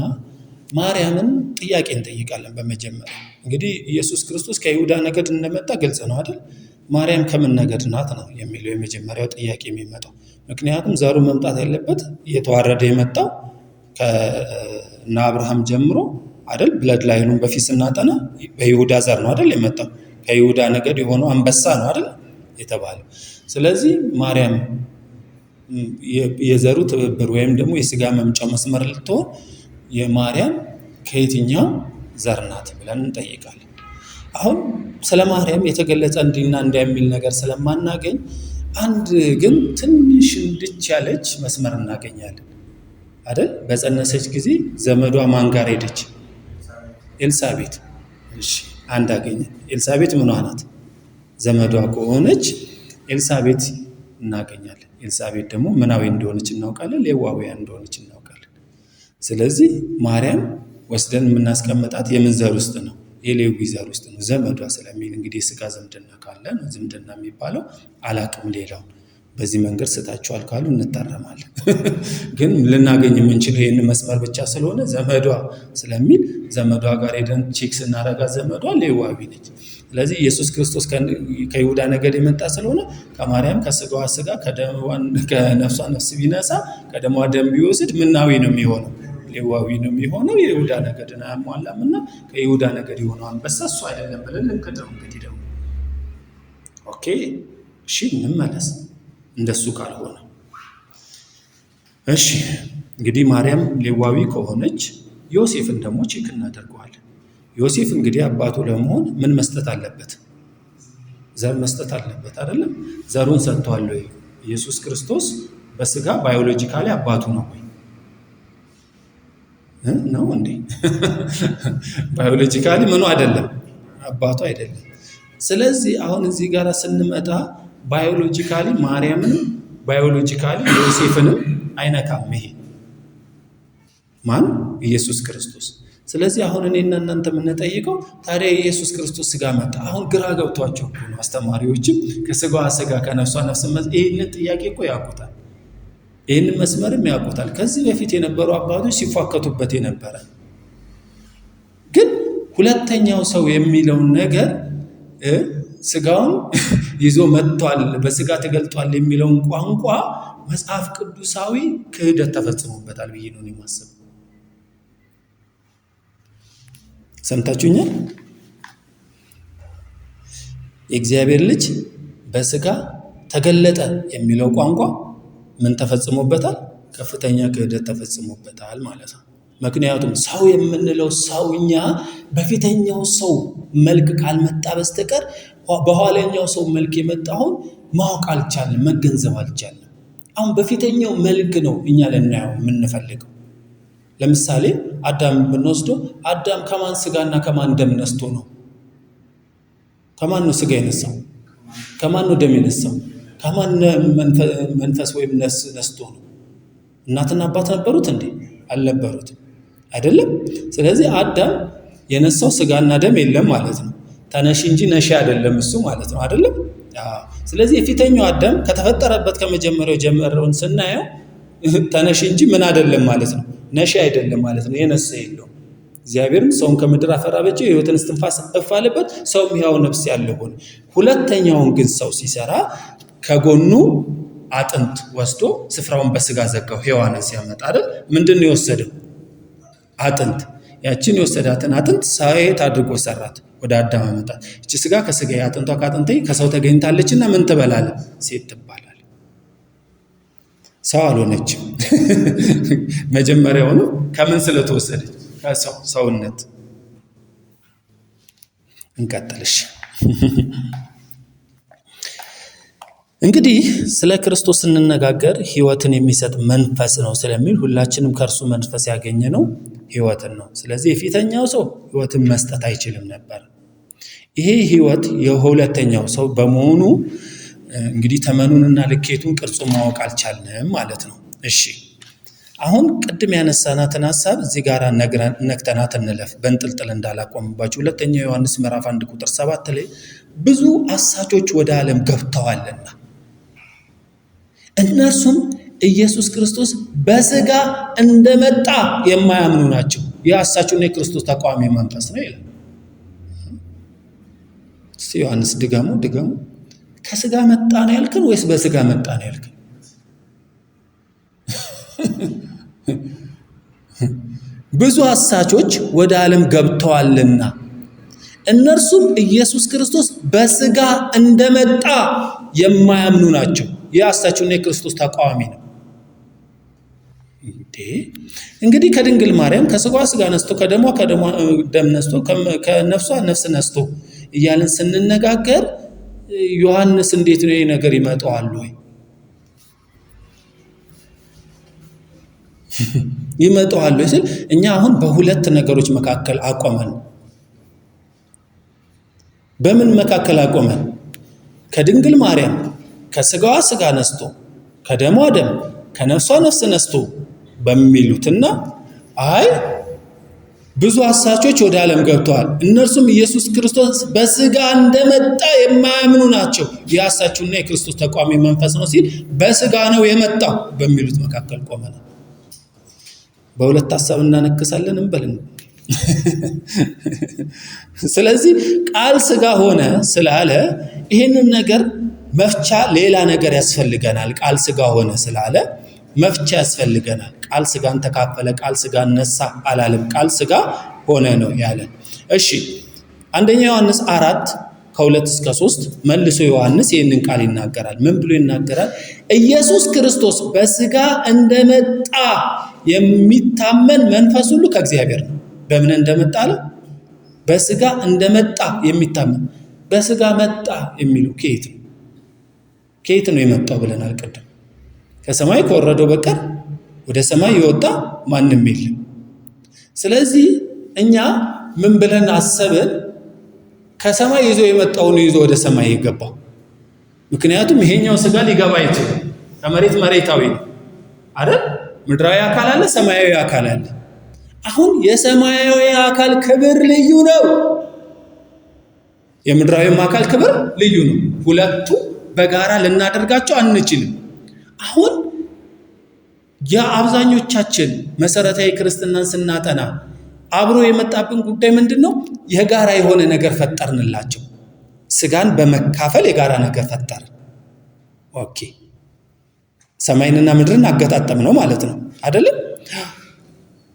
ማርያምን ጥያቄ እንጠይቃለን። በመጀመሪያ እንግዲህ ኢየሱስ ክርስቶስ ከይሁዳ ነገድ እንደመጣ ግልጽ ነው አይደል? ማርያም ከምን ነገድ ናት ነው የሚለው የመጀመሪያው ጥያቄ የሚመጣው። ምክንያቱም ዘሩ መምጣት ያለበት እየተዋረደ የመጣው ከእነ አብርሃም ጀምሮ አይደል? ብለድ ላይኑን በፊት ስናጠና በይሁዳ ዘር ነው አይደል የመጣው። ከይሁዳ ነገድ የሆነው አንበሳ ነው አይደል የተባለው። ስለዚህ ማርያም የዘሩ ትብብር ወይም ደግሞ የስጋ መምጫው መስመር ልትሆን የማርያም ከየትኛው ዘር ናት ብለን እንጠይቃለን። አሁን ስለ ማርያም የተገለጸ እንዲና እንዲያ የሚል ነገር ስለማናገኝ አንድ ግን ትንሽ እንድች ያለች መስመር እናገኛለን አይደል? በጸነሰች ጊዜ ዘመዷ ማን ጋር ሄደች? ኤልሳቤት። እሺ፣ አንድ አገኘን። ኤልሳቤት ምኗ ናት? ዘመዷ ከሆነች ኤልሳቤት እናገኛለን። ኤልሳቤት ደግሞ ምናዊ እንደሆነች እናውቃለን፣ ሌዋውያን እንደሆነች እናውቃለን። ስለዚህ ማርያም ወስደን የምናስቀምጣት የምን ዘር ውስጥ ነው? የሌዊ ዘር ውስጥ ነው። ዘመዷ ስለሚል እንግዲህ የስጋ ዝምድና ካለ ነው ዝምድና የሚባለው። አላቅም ሌላው በዚህ መንገድ ስታችኋል ካሉ እንታረማለን። ግን ልናገኝ የምንችለው ይህን መስመር ብቻ ስለሆነ ዘመዷ ስለሚል ዘመዷ ጋር ሄደን ቼክ ስናረጋ ዘመዷ ሌዋዊ ነች። ስለዚህ ኢየሱስ ክርስቶስ ከይሁዳ ነገድ የመጣ ስለሆነ ከማርያም ከስጋዋ ስጋ ከነፍሷ ነፍስ ቢነሳ ከደሟ ደም ቢወስድ ምናዊ ነው የሚሆነው? ሌዋዊ ነው የሚሆነው። የይሁዳ ነገድን አያሟላም እና ከይሁዳ ነገድ የሆነው አንበሳ እሱ አይደለም ብለን ልንክደው እንግዲህ ደግሞ ኦኬ። እሺ፣ እንመለስ እንደሱ ካልሆነ። እሺ፣ እንግዲህ ማርያም ሌዋዊ ከሆነች ዮሴፍን ደግሞ ቼክ እናደርገዋለን። ዮሴፍ እንግዲህ አባቱ ለመሆን ምን መስጠት አለበት? ዘር መስጠት አለበት አይደለም? ዘሩን ሰጥቷል ወይ? ኢየሱስ ክርስቶስ በስጋ ባዮሎጂካሊ አባቱ ነው ወይ? ነው እንዴ? ባዮሎጂካሊ ምኑ አይደለም? አባቱ አይደለም። ስለዚህ አሁን እዚህ ጋር ስንመጣ ባዮሎጂካሊ ማርያምንም ባዮሎጂካሊ ዮሴፍንም አይነካም። ይሄ ማን? ኢየሱስ ክርስቶስ። ስለዚህ አሁን እኔና እናንተ የምንጠይቀው ታዲያ ኢየሱስ ክርስቶስ ስጋ መጣ። አሁን ግራ ገብቷቸው ነው አስተማሪዎችም ከስጋዋ ስጋ ከነፍሷ ነፍስ ይህንን ጥያቄ እኮ ያውቁታል። ይህንን መስመርም ያውቁታል። ከዚህ በፊት የነበሩ አባቶች ሲፏከቱበት የነበረ ግን ሁለተኛው ሰው የሚለውን ነገር ስጋውን ይዞ መጥቷል፣ በስጋ ተገልጧል የሚለውን ቋንቋ መጽሐፍ ቅዱሳዊ ክህደት ተፈጽሞበታል ብዬ ነው የማስበው። ሰምታችሁኛል? የእግዚአብሔር ልጅ በስጋ ተገለጠ የሚለው ቋንቋ ምን ተፈጽሞበታል? ከፍተኛ ክህደት ተፈጽሞበታል ማለት ነው። ምክንያቱም ሰው የምንለው ሰውኛ በፊተኛው ሰው መልክ ካልመጣ በስተቀር በኋለኛው ሰው መልክ የመጣውን ማወቅ አልቻልንም፣ መገንዘብ አልቻልንም። አሁን በፊተኛው መልክ ነው እኛ ልናየው የምንፈልገው። ለምሳሌ አዳም ብንወስደው አዳም ከማን ስጋና ከማን ደም ነስቶ ነው? ከማን ነው ስጋ የነሳው? ከማን ነው ደም የነሳው? ከማን መንፈስ ወይም ነስቶ ነው? እናትና አባት ነበሩት እንዴ? አልነበሩትም አይደለም። ስለዚህ አዳም የነሳው ስጋና ደም የለም ማለት ነው። ተነሺ እንጂ ነሺ አይደለም እሱ ማለት ነው አይደለም። ስለዚህ የፊተኛው አዳም ከተፈጠረበት ከመጀመሪያው ጀምረውን ስናየው ተነሺ እንጂ ምን አይደለም ማለት ነው፣ ነሺ አይደለም ማለት ነው። የነሳ የለውም። እግዚአብሔርም ሰውን ከምድር አፈር አበጀው፣ የሕይወትን እስትንፋስ እፍ አለበት፣ ሰውም ሕያው ነፍስ ያለው ሆነ። ሁለተኛውን ግን ሰው ሲሰራ ከጎኑ አጥንት ወስዶ ስፍራውን በስጋ ዘጋው። ሔዋንን ሲያመጣ አይደል ምንድን ነው የወሰደው? አጥንት። ያችን የወሰዳትን አጥንት ሳይት አድርጎ ሰራት፣ ወደ አዳም አመጣት። እቺ ስጋ ከስጋ አጥንቷ ከአጥንቴ ከሰው ተገኝታለችና ምን ትበላለ? ሴት ትባላል። ሰው አልሆነችም። መጀመሪያውኑ ከምን ስለተወሰደች? ከሰው ሰውነት። እንቀጥልሽ። እንግዲህ ስለ ክርስቶስ ስንነጋገር ሕይወትን የሚሰጥ መንፈስ ነው ስለሚል ሁላችንም ከእርሱ መንፈስ ያገኘነው ሕይወትን ነው። ስለዚህ የፊተኛው ሰው ሕይወትን መስጠት አይችልም ነበር። ይሄ ሕይወት የሁለተኛው ሰው በመሆኑ እንግዲህ ተመኑንና ልኬቱን ቅርጹን ማወቅ አልቻልንም ማለት ነው። እሺ አሁን ቅድም ያነሳናትን ሐሳብ እዚህ ጋር ነክተናት እንለፍ፣ በእንጥልጥል እንዳላቆምባችሁ። ሁለተኛ ዮሐንስ ምዕራፍ 1 ቁጥር 7 ላይ ብዙ አሳቾች ወደ ዓለም ገብተዋልና እነርሱም ኢየሱስ ክርስቶስ በስጋ እንደመጣ የማያምኑ ናቸው። ይህ አሳቹና የክርስቶስ ተቃዋሚ መንፈስ ነው ይላል። ዮሐንስ ድገሙ። ከስጋ መጣ ነው ያልከን ወይስ በስጋ መጣ ነው ያልከን? ብዙ አሳቾች ወደ ዓለም ገብተዋልና እነርሱም ኢየሱስ ክርስቶስ በስጋ እንደመጣ የማያምኑ ናቸው። ይህ አሳቹና የክርስቶስ ተቃዋሚ ነው። እንግዲህ ከድንግል ማርያም ከስጋዋ ስጋ ነስቶ ከደሟ ደም ነስቶ ከነፍሷ ነፍስ ነስቶ እያልን ስንነጋገር ዮሐንስ እንዴት ነው ይሄ ነገር ይመጣዋል ወይ? ይመጣዋል ወይ ሲል እኛ አሁን በሁለት ነገሮች መካከል አቆመን። በምን መካከል አቆመን? ከድንግል ማርያም ከስጋዋ ስጋ ነስቶ ከደሟ ደም ከነፍሷ ነፍስ ነስቶ በሚሉትና አይ ብዙ አሳቾች ወደ ዓለም ገብተዋል እነርሱም ኢየሱስ ክርስቶስ በስጋ እንደመጣ የማያምኑ ናቸው። የአሳቹና የክርስቶስ ተቃዋሚ መንፈስ ነው ሲል በስጋ ነው የመጣው በሚሉት መካከል ቆመናል። በሁለት ሐሳብ እናነክሳለን እንበልን። ስለዚህ ቃል ስጋ ሆነ ስላለ ይህንን ነገር መፍቻ ሌላ ነገር ያስፈልገናል። ቃል ስጋ ሆነ ስላለ መፍቻ ያስፈልገናል። ቃል ስጋን ተካፈለ፣ ቃል ስጋን ነሳ አላለም። ቃል ስጋ ሆነ ነው ያለን። እሺ አንደኛ ዮሐንስ 4:2-3 መልሶ ዮሐንስ ይህንን ቃል ይናገራል። ምን ብሎ ይናገራል? ኢየሱስ ክርስቶስ በስጋ እንደመጣ የሚታመን መንፈስ ሁሉ ከእግዚአብሔር ነው። በምን እንደመጣ አለ? በስጋ እንደመጣ የሚታመን። በስጋ መጣ የሚለው ከየት ነው የመጣው ብለናል ቅድም። ከሰማይ ከወረደው በቀር ወደ ሰማይ የወጣ ማንም የለም። ስለዚህ እኛ ምን ብለን አሰብን? ከሰማይ ይዞ የመጣውን ይዞ ወደ ሰማይ የገባው። ምክንያቱም ይሄኛው ስጋ ሊገባ አይችልም። ከመሬት መሬታዊ ነው አይደል? ምድራዊ አካል አለ፣ ሰማያዊ አካል አለ። አሁን የሰማያዊ አካል ክብር ልዩ ነው፣ የምድራዊም አካል ክብር ልዩ ነው። ሁለቱ በጋራ ልናደርጋቸው አንችልም። አሁን የአብዛኞቻችን መሰረታዊ ክርስትናን ስናጠና አብሮ የመጣብን ጉዳይ ምንድን ነው? የጋራ የሆነ ነገር ፈጠርንላቸው። ስጋን በመካፈል የጋራ ነገር ፈጠርን። ኦኬ፣ ሰማይንና ምድርን አገጣጠም ነው ማለት ነው አይደለም?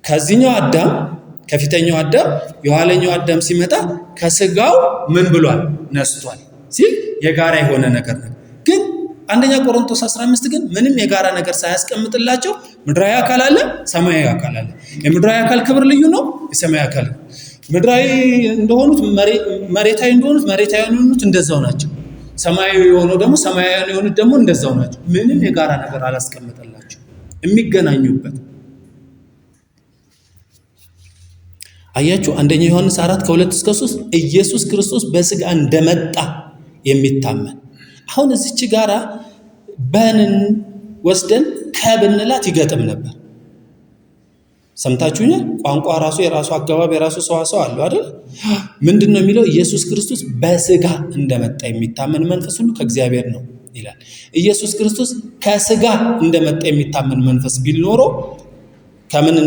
ከዚህኛው አዳም ከፊተኛው አዳም የኋለኛው አዳም ሲመጣ ከስጋው ምን ብሏል? ነስቷል ሲል የጋራ የሆነ ነገር ነው። ግን አንደኛ ቆሮንቶስ 15 ግን ምንም የጋራ ነገር ሳያስቀምጥላቸው ምድራዊ አካል አለ፣ ሰማያዊ አካል አለ። የምድራዊ አካል ክብር ልዩ ነው፣ የሰማያዊ አካል ምድራዊ እንደሆኑት መሬታዊ እንደሆኑት መሬታዊ የሆኑት እንደዛው ናቸው። ሰማያዊ የሆነው ደግሞ ሰማያዊ የሆኑት ደግሞ እንደዛው ናቸው። ምንም የጋራ ነገር አላስቀምጠላቸው የሚገናኙበት። አያችሁ አንደኛ ዮሐንስ 4:2-3 ኢየሱስ ክርስቶስ በስጋ እንደመጣ የሚታመን። አሁን እዚች ጋራ በንን ወስደን ከብንላት ይገጥም ነበር። ሰምታችሁኛል? ቋንቋ ራሱ የራሱ አገባብ የራሱ ሰዋሰው አለው አይደል? ምንድነው የሚለው? ኢየሱስ ክርስቶስ በስጋ እንደመጣ የሚታመን መንፈስ ሁሉ ከእግዚአብሔር ነው ይላል። ኢየሱስ ክርስቶስ ከስጋ እንደመጣ የሚታመን መንፈስ ቢል ኖሮ ከምን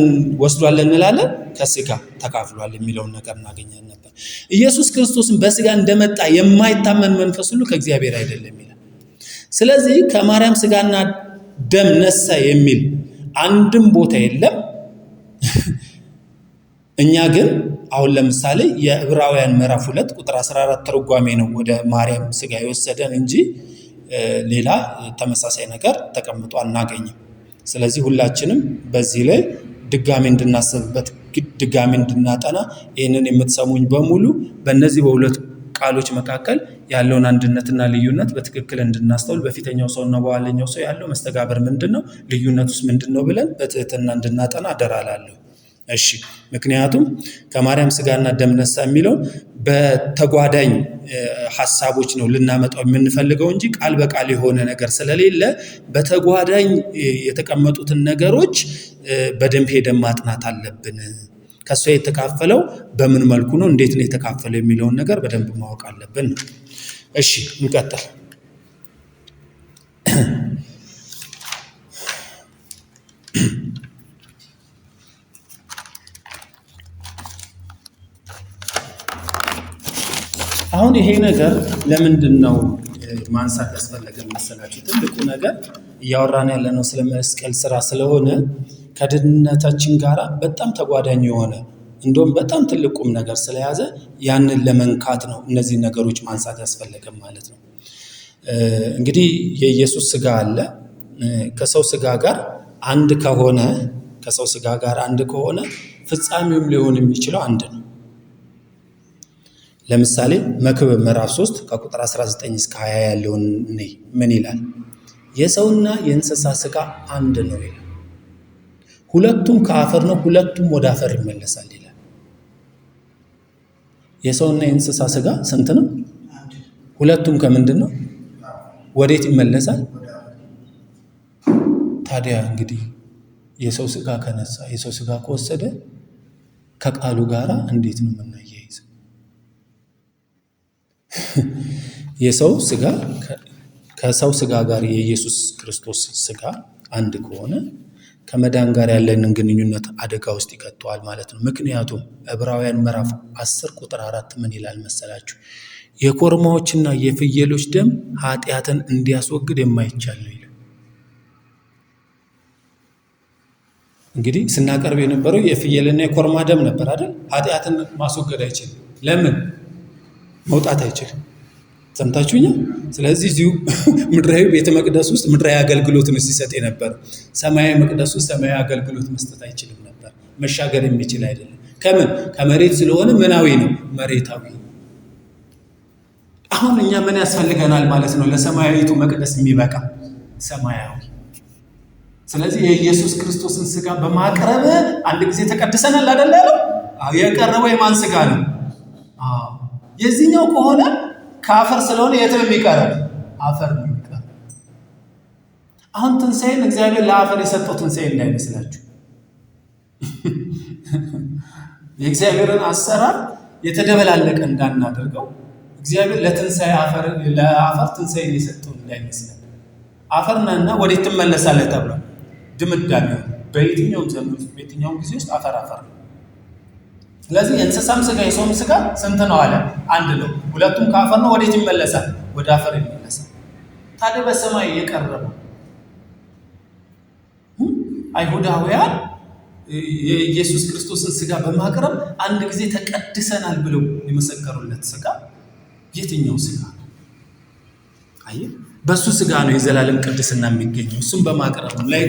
ወስዷል እንላለን? ከስጋ ተካፍሏል የሚለውን ነገር እናገኛለን ነበር። ኢየሱስ ክርስቶስን በስጋ እንደመጣ የማይታመን መንፈስ ሁሉ ከእግዚአብሔር አይደለም ይላል። ስለዚህ ከማርያም ስጋና ደም ነሳ የሚል አንድም ቦታ የለም። እኛ ግን አሁን ለምሳሌ የዕብራውያን ምዕራፍ 2 ቁጥር 14 ተርጓሜ ነው ወደ ማርያም ስጋ የወሰደን እንጂ ሌላ ተመሳሳይ ነገር ተቀምጦ አናገኝም። ስለዚህ ሁላችንም በዚህ ላይ ድጋሚ እንድናስብበት ድጋሚ እንድናጠና ይህንን የምትሰሙኝ በሙሉ በእነዚህ በሁለት ቃሎች መካከል ያለውን አንድነትና ልዩነት በትክክል እንድናስተውል በፊተኛው ሰውና በኋለኛው ሰው ያለው መስተጋብር ምንድነው፣ ልዩነቱስ ምንድነው ብለን በትህትና እንድናጠና አደራ እላለሁ። እሺ፣ ምክንያቱም ከማርያም ስጋና ደም ነሳ የሚለው በተጓዳኝ ሐሳቦች ነው ልናመጣው የምንፈልገው እንጂ ቃል በቃል የሆነ ነገር ስለሌለ በተጓዳኝ የተቀመጡትን ነገሮች በደንብ ሄደን ማጥናት አለብን። ከሷ የተካፈለው በምን መልኩ ነው፣ እንዴት ነው የተካፈለው የሚለውን ነገር በደንብ ማወቅ አለብን። እሺ እንቀጥል። አሁን ይሄ ነገር ለምንድን ነው ማንሳት ያስፈለገን መሰላችሁ? ትልቁ ነገር እያወራን ያለነው ስለ መስቀል ስራ ስለሆነ ከድነታችን ጋር በጣም ተጓዳኝ የሆነ እንደውም በጣም ትልቁም ነገር ስለያዘ ያንን ለመንካት ነው እነዚህ ነገሮች ማንሳት ያስፈለገን ማለት ነው። እንግዲህ የኢየሱስ ስጋ አለ። ከሰው ስጋ ጋር አንድ ከሆነ ፍጻሜውም ሊሆን የሚችለው አንድ ነው። ለምሳሌ መክብብ ምዕራፍ 3 ከቁጥር 19 እስከ 20 ያለውን ምን ይላል? የሰውና የእንስሳ ስጋ አንድ ነው ይላል። ሁለቱም ከአፈር ነው፣ ሁለቱም ወደ አፈር ይመለሳል ይላል። የሰውና የእንስሳ ስጋ ስንት ነው? ሁለቱም ከምንድን ነው? ወዴት ይመለሳል? ታዲያ እንግዲህ የሰው ስጋ ከነሳ የሰው ስጋ ከወሰደ ከቃሉ ጋራ እንዴት ነው የምናያይዘው? የሰው ስጋ ከሰው ስጋ ጋር የኢየሱስ ክርስቶስ ስጋ አንድ ከሆነ ከመዳን ጋር ያለንን ግንኙነት አደጋ ውስጥ ይከተዋል ማለት ነው። ምክንያቱም ዕብራውያን ምዕራፍ 10 ቁጥር 4 ምን ይላል መሰላችሁ? የኮርማዎችና የፍየሎች ደም ኃጢአትን እንዲያስወግድ የማይቻል ነው ይላል። እንግዲህ ስናቀርብ የነበረው የፍየልና የኮርማ ደም ነበር አይደል? ኃጢአትን ማስወገድ አይችልም። ለምን? መውጣት አይችልም። ሰምታችሁኛል? ስለዚህ እዚሁ ምድራዊ ቤተ መቅደስ ውስጥ ምድራዊ አገልግሎትን ሲሰጥ የነበረ ሰማያዊ መቅደስ ውስጥ ሰማያዊ አገልግሎት መስጠት አይችልም ነበር። መሻገር የሚችል አይደለም። ከምን? ከመሬት ስለሆነ ምናዊ ነው፣ መሬታዊ። አሁን እኛ ምን ያስፈልገናል ማለት ነው? ለሰማያዊቱ መቅደስ የሚበቃ ሰማያዊ። ስለዚህ የኢየሱስ ክርስቶስን ስጋ በማቅረብ አንድ ጊዜ ተቀድሰናል አይደል? የቀረበው የማን ስጋ ነው? የዚህኛው ከሆነ ከአፈር ስለሆነ የት ነው የሚቀረው? አፈር ነው የሚቀረው። አሁን ትንሣኤን እግዚአብሔር ለአፈር የሰጠው ትንሣኤ እንዳይመስላችሁ። የእግዚአብሔርን አሰራር የተደበላለቀ እንዳናደርገው እግዚአብሔር ለአፈር ትንሣኤን የሰጠው እንዳይመስላል። አፈር ነህና ወዴት ትመለሳለህ ተብሏል። ድምዳሜ በየትኛውም ዘመን ውስጥ በየትኛውም ጊዜ ውስጥ አፈር ነው። ስለዚህ የእንስሳም ስጋ የሰውም ስጋ ስንት ነው አለ? አንድ ነው። ሁለቱም ከአፈር ነው። ወዴት ይመለሳል? ወደ አፈር ይመለሳል። ታዲያ በሰማይ የቀረበው አይሁዳውያን የኢየሱስ ክርስቶስን ስጋ በማቅረብ አንድ ጊዜ ተቀድሰናል ብለው የመሰከሩለት ስጋ የትኛው ስጋ ነው? አይ በሱ ስጋ ነው የዘላለም ቅድስና የሚገኘው። እሱም በማቅረብ ነው ላይ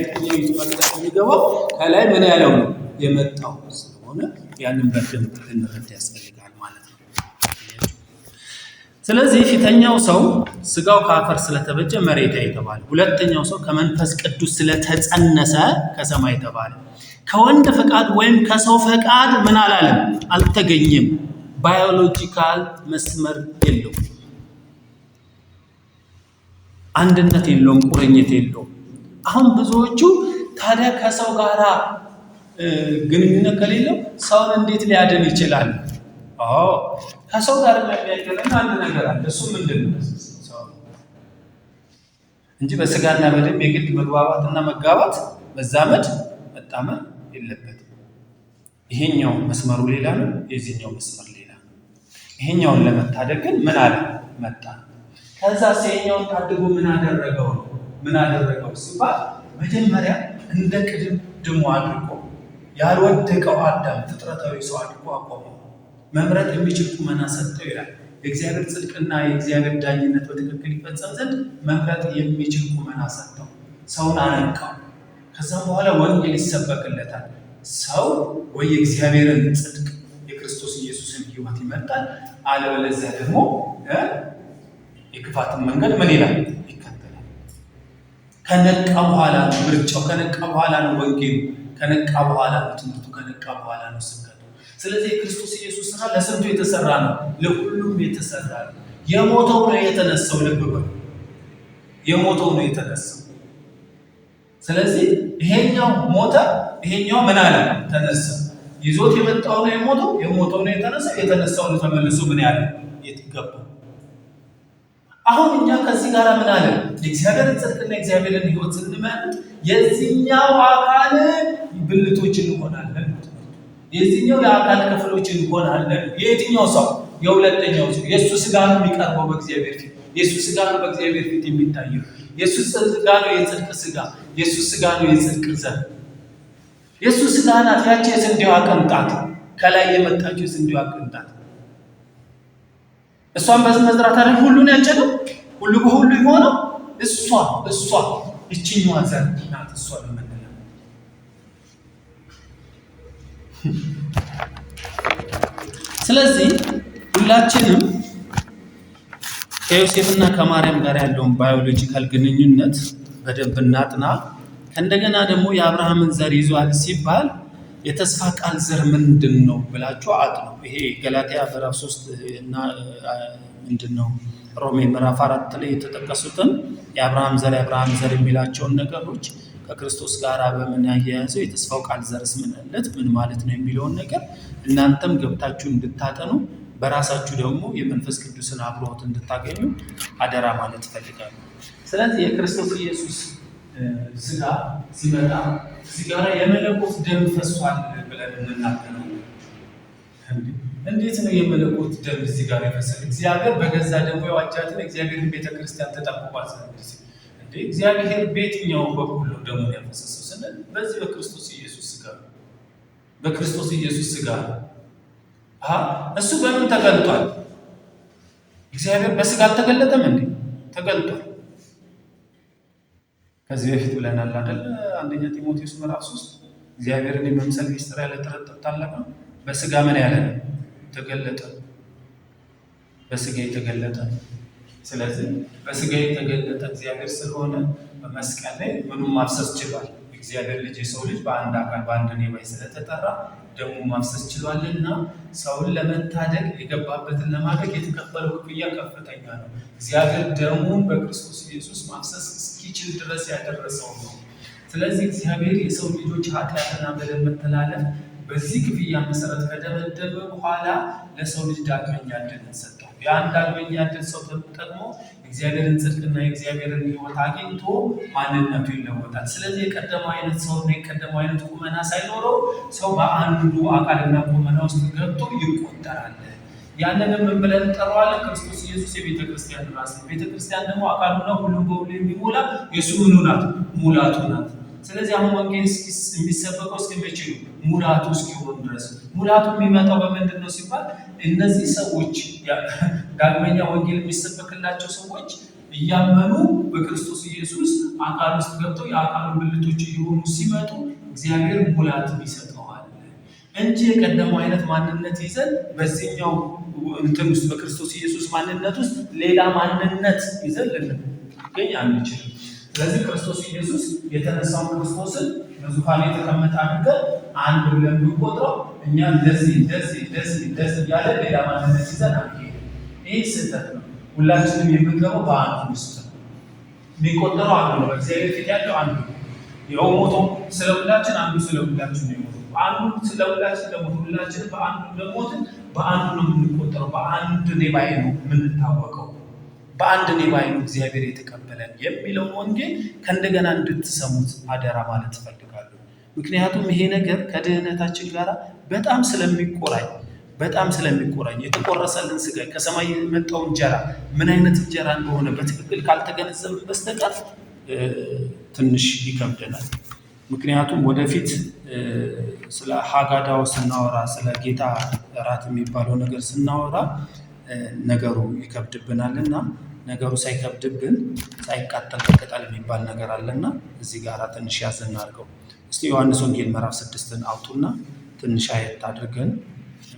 መቅደስ የሚገባው ከላይ ምን ያለው ነው የመጣው ስለሆነ ያንን በደንብ ልንረዳ ያስፈልጋል ማለት ነው። ስለዚህ ፊተኛው ሰው ስጋው ከአፈር ስለተበጀ መሬት የተባለ፣ ሁለተኛው ሰው ከመንፈስ ቅዱስ ስለተጸነሰ ከሰማይ የተባለ። ከወንድ ፈቃድ ወይም ከሰው ፈቃድ ምን አላለም አልተገኘም። ባዮሎጂካል መስመር የለውም፣ አንድነት የለውም፣ ቁርኝት የለውም። አሁን ብዙዎቹ ታዲያ ከሰው ጋራ ግንኙነት ከሌለው ሰውን እንዴት ሊያድን ይችላል? ከሰው ጋር የሚያገናኝ አንድ ነገር አለ። እሱ ምንድን ነው? እንጂ በስጋና በደም የግድ መግባባትና መጋባት መዛመድ መጣመር የለበትም። ይሄኛው መስመሩ ሌላ ነው፣ የዚህኛው መስመር ሌላ ነው። ይሄኛውን ለመታደግ ግን ምን አለ መጣ። ከዛ ይሄኛውን ታድጎ ምን አደረገው ሲባል መጀመሪያ እንደ ቅድሙ አድርጎ ያልወደቀው አዳም ፍጥረታዊ ሰው አድርጎ አቆመው። መምረጥ የሚችል ቁመና ሰጠው ይላል። የእግዚአብሔር ጽድቅና የእግዚአብሔር ዳኝነት በትክክል ይፈጸም ዘንድ መምረጥ የሚችል ቁመና ሰጠው። ሰውን አነቃው። ከዛም በኋላ ወንጌል ይሰበክለታል። ሰው ወይ የእግዚአብሔርን ጽድቅ የክርስቶስ ኢየሱስን ሕይወት ይመርጣል፣ አለበለዚያ ደግሞ የክፋትን መንገድ ምን ይላል ይከተላል። ከነቃ በኋላ ነው ምርጫው፣ ከነቃ በኋላ ነው ወንጌሉ፣ ከነቃ በኋላ ነው ትምህርቱ፣ ከነቃ በኋላ ነው ስብከቱ። ስለዚህ የክርስቶስ ኢየሱስ ስራ ለስንቱ የተሰራ ነው? ለሁሉም የተሰራ ነው። የሞተው ነው የተነሳው። ልብ በሉ፣ የሞተው ነው የተነሳው። ስለዚህ ይሄኛው ሞተ፣ ይሄኛው ምን አለ ተነሳ። ይዞት የመጣው ነው የሞተው ነው የተነሳው ነው ተመልሶ ምን ያለ የትገባ። አሁን እኛ ከዚህ ጋር ምን አለ የእግዚአብሔርን ጽድቅና የእግዚአብሔርን ሕይወት ስንመርጥ የዚህኛው አካል ብልቶች እንሆናለን። የዚህኛው የአካል ክፍሎች እንሆናለን። የየትኛው ሰው? የሁለተኛው ሰው። የእሱ ስጋ ነው የሚቀርበው በእግዚአብሔር ፊት። የእሱ ስጋ ነው በእግዚአብሔር ፊት የሚታየው። የእሱ ስጋ ነው የጽድቅ ስጋ። የእሱ ስጋ ነው የጽድቅ ዘር። የእሱ ስጋ ናት ያቺ የስንዴዋ ቅንጣት፣ ከላይ የመጣችው የስንዴዋ ቅንጣት። እሷን በመዝራት አይደል ሁሉን ያጨደው፣ ሁሉ በሁሉ የሆነው እሷ እችኛዋ ዘር ናት። እሷ ለምንለው ስለዚህ ሁላችንም ከዮሴፍና ከማርያም ጋር ያለውን ባዮሎጂካል ግንኙነት በደንብ እናጥና። ከእንደገና ደግሞ የአብርሃምን ዘር ይዟል ሲባል የተስፋ ቃል ዘር ምንድን ነው ብላችሁ አጥኑ። ይሄ ገላትያ ምዕራፍ 3 እና ምንድነው ሮሜ ምዕራፍ 4 ላይ የተጠቀሱትን የአብርሃም ዘር የሚላቸውን ነገሮች ከክርስቶስ ጋር በምን ያያያዘው የተስፋው ቃል ዘርስ ምን ማለት ነው የሚለውን ነገር እናንተም ገብታችሁ እንድታጠኑ በራሳችሁ ደግሞ የመንፈስ ቅዱስን አብሮት እንድታገኙ አደራ ማለት እፈልጋለሁ። ስለዚህ የክርስቶስ ኢየሱስ ስጋ ሲመጣ እዚህ ጋር የመለኮት ደም ፈሷል ብለን እንናገረው። እንዴት ነው የመለኮት ደም እዚህ ጋር የፈሰሰው? እግዚአብሔር በገዛ ደሙ የዋጃትን እግዚአብሔርን ቤተክርስቲያን ተጠብቋል። እንዴ እግዚአብሔር በየትኛው በኩል ነው ደሙን ያፈሰሰው ስንል በዚህ በክርስቶስ ኢየሱስ ስጋ፣ በክርስቶስ ኢየሱስ ስጋ። እሱ በምን ተገልጧል? እግዚአብሔር በስጋ አልተገለጠም እንዴ? ተገልጧል። ከዚህ በፊት ብለናል አይደል? አንደኛ ጢሞቴዎስ ምዕራፍ 3 እግዚአብሔርን የመምሰል ሚስጥር ያለ ጥርጥር ታላቅ ነው። በስጋ ምን ያለ ነው? ተገለጠ። በስጋ የተገለጠ። ስለዚህ በስጋ የተገለጠ እግዚአብሔር ስለሆነ በመስቀል ላይ ምኑን ማፍሰስ ችሏል? እግዚአብሔር ልጅ የሰው ልጅ በአንድ አካል በአንድ ኔባይ ስለተጠራ ደሙ ማፍሰስ ችሏልና ሰውን ለመታደግ የገባበትን ለማድረግ የተከፈለው ክፍያ ከፍተኛ ነው። እግዚአብሔር ደሙን በክርስቶስ ኢየሱስ ማፍሰስ እስኪችል ድረስ ያደረሰው ነው። ስለዚህ እግዚአብሔር የሰው ልጆች ኃጢአትና በደል መተላለፍ በዚህ ክፍያ መሰረት ከደመደመ በኋላ ለሰው ልጅ ዳግመኛ ዕድልን ሰጠው። ያን ዳግመኛ ዕድል ሰው ተጠቅሞ እግዚአብሔርን ጽድቅና የእግዚአብሔርን ሕይወት አግኝቶ ማንነቱ ይለወጣል። ስለዚህ የቀደመው አይነት ሰውና የቀደመው አይነት ቁመና ሳይኖረው ሰው በአንዱ አካልና ቁመና ውስጥ ገብቶ ይቆጠራል። ያንንም ምን ብለን እንጠራዋለን? ክርስቶስ ኢየሱስ የቤተ ክርስቲያን ራስ ነው። ቤተ ክርስቲያን ደግሞ አካሉ ነው፣ ሁሉም በሁሉ የሚሞላ የእሱ ምኑ ናት? ሙላቱ ናት። ስለዚህ አሁን ወንጌል የሚሰበከው እስከሚችሉ ሙላቱ እስኪሆን ድረስ። ሙላቱ የሚመጣው በምንድን ነው ሲባል እነዚህ ሰዎች ዳግመኛ ወንጌል የሚሰበክላቸው ሰዎች እያመኑ በክርስቶስ ኢየሱስ አካል ውስጥ ገብተው የአካሉ ብልቶች እየሆኑ ሲመጡ እግዚአብሔር ሙላትን ይሰጠዋል እንጂ የቀደመው አይነት ማንነት ይዘን በዚህኛው እንትን ውስጥ በክርስቶስ ኢየሱስ ማንነት ውስጥ ሌላ ማንነት ይዘን ልንገኝ አንችልም። ስለዚህ ክርስቶስ ኢየሱስ የተነሳው ክርስቶስን በዙፋን የተቀመጠ አድርገን አንድ ብለን ብንቆጥረው እኛ እንደዚህ እያለ ሌላ ማንነት ይዘን አንሄድም። ይህ ስህተት ነው። ሁላችንም የምንገባው በአንዱ ውስጥ ነው። የሚቆጠረው አንዱ ነው። በእግዚአብሔር ፊት ያለው አንዱ ነው። ይኸው ሞቶ ስለ ሁላችን አንዱ ስለ ሁላችን ነው የሞተው። አንዱ ስለ ሁላችን ለሞት ሁላችን በአንዱ እንደሞትን በአንዱ ነው የምንቆጠረው። በአንድ ኔባይ ነው የምንታወቀው። በአንድ ኔባይ ነው እግዚአብሔር የተቀበለን የሚለውን ወንጌል ከእንደገና እንድትሰሙት አደራ ማለት እፈልጋለሁ። ምክንያቱም ይሄ ነገር ከድህነታችን ጋር በጣም ስለሚቆራኝ የተቆረሰልን ስጋ ከሰማይ የመጣው እንጀራ ምን አይነት እንጀራ እንደሆነ በትክክል ካልተገነዘብን በስተቀር ትንሽ ይከብደናል። ምክንያቱም ወደፊት ስለ ሀጋዳው ስናወራ ስለ ጌታ እራት የሚባለው ነገር ስናወራ ነገሩ ይከብድብናልና ነገሩ ሳይከብድብን ሳይቃጠል ቅጠል የሚባል ነገር አለና እዚህ ጋር ትንሽ ያዝ እናድርገው። እስቲ ዮሐንስ ወንጌል ምዕራፍ 6ን አውጡና ትንሽ አየት አድርገን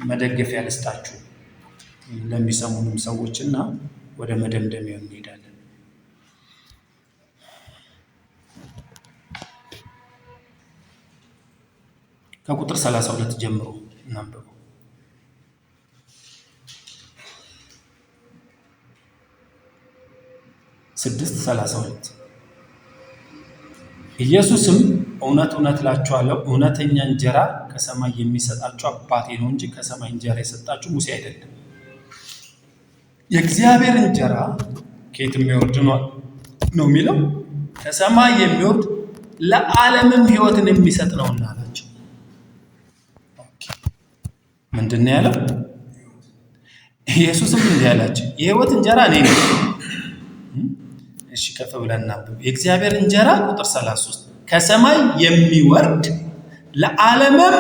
መደገፊያ ልስጣችሁ ለሚሰሙንም ሰዎችና ወደ መደምደሚያው እንሄዳለን። ከቁጥር 32 ጀምሮ እናንብበው። ስድስት 32 ኢየሱስም እውነት እላችኋለሁ እውነተኛ እንጀራ ከሰማይ የሚሰጣችሁ አባቴ ነው እንጂ ከሰማይ እንጀራ የሰጣችሁ ሙሴ አይደለም። የእግዚአብሔር እንጀራ ከየት የሚወርድ ነው የሚለው ከሰማይ የሚወርድ ለዓለምም ሕይወትን የሚሰጥ ነውና አላቸው። ምንድን ነው ያለው? ኢየሱስም እንዲህ አላቸው፣ የሕይወት እንጀራ እኔ ነኝ። እሺ ከፍ ብለን እናንብብ። የእግዚአብሔር እንጀራ ቁጥር 33 ከሰማይ የሚወርድ ለዓለምም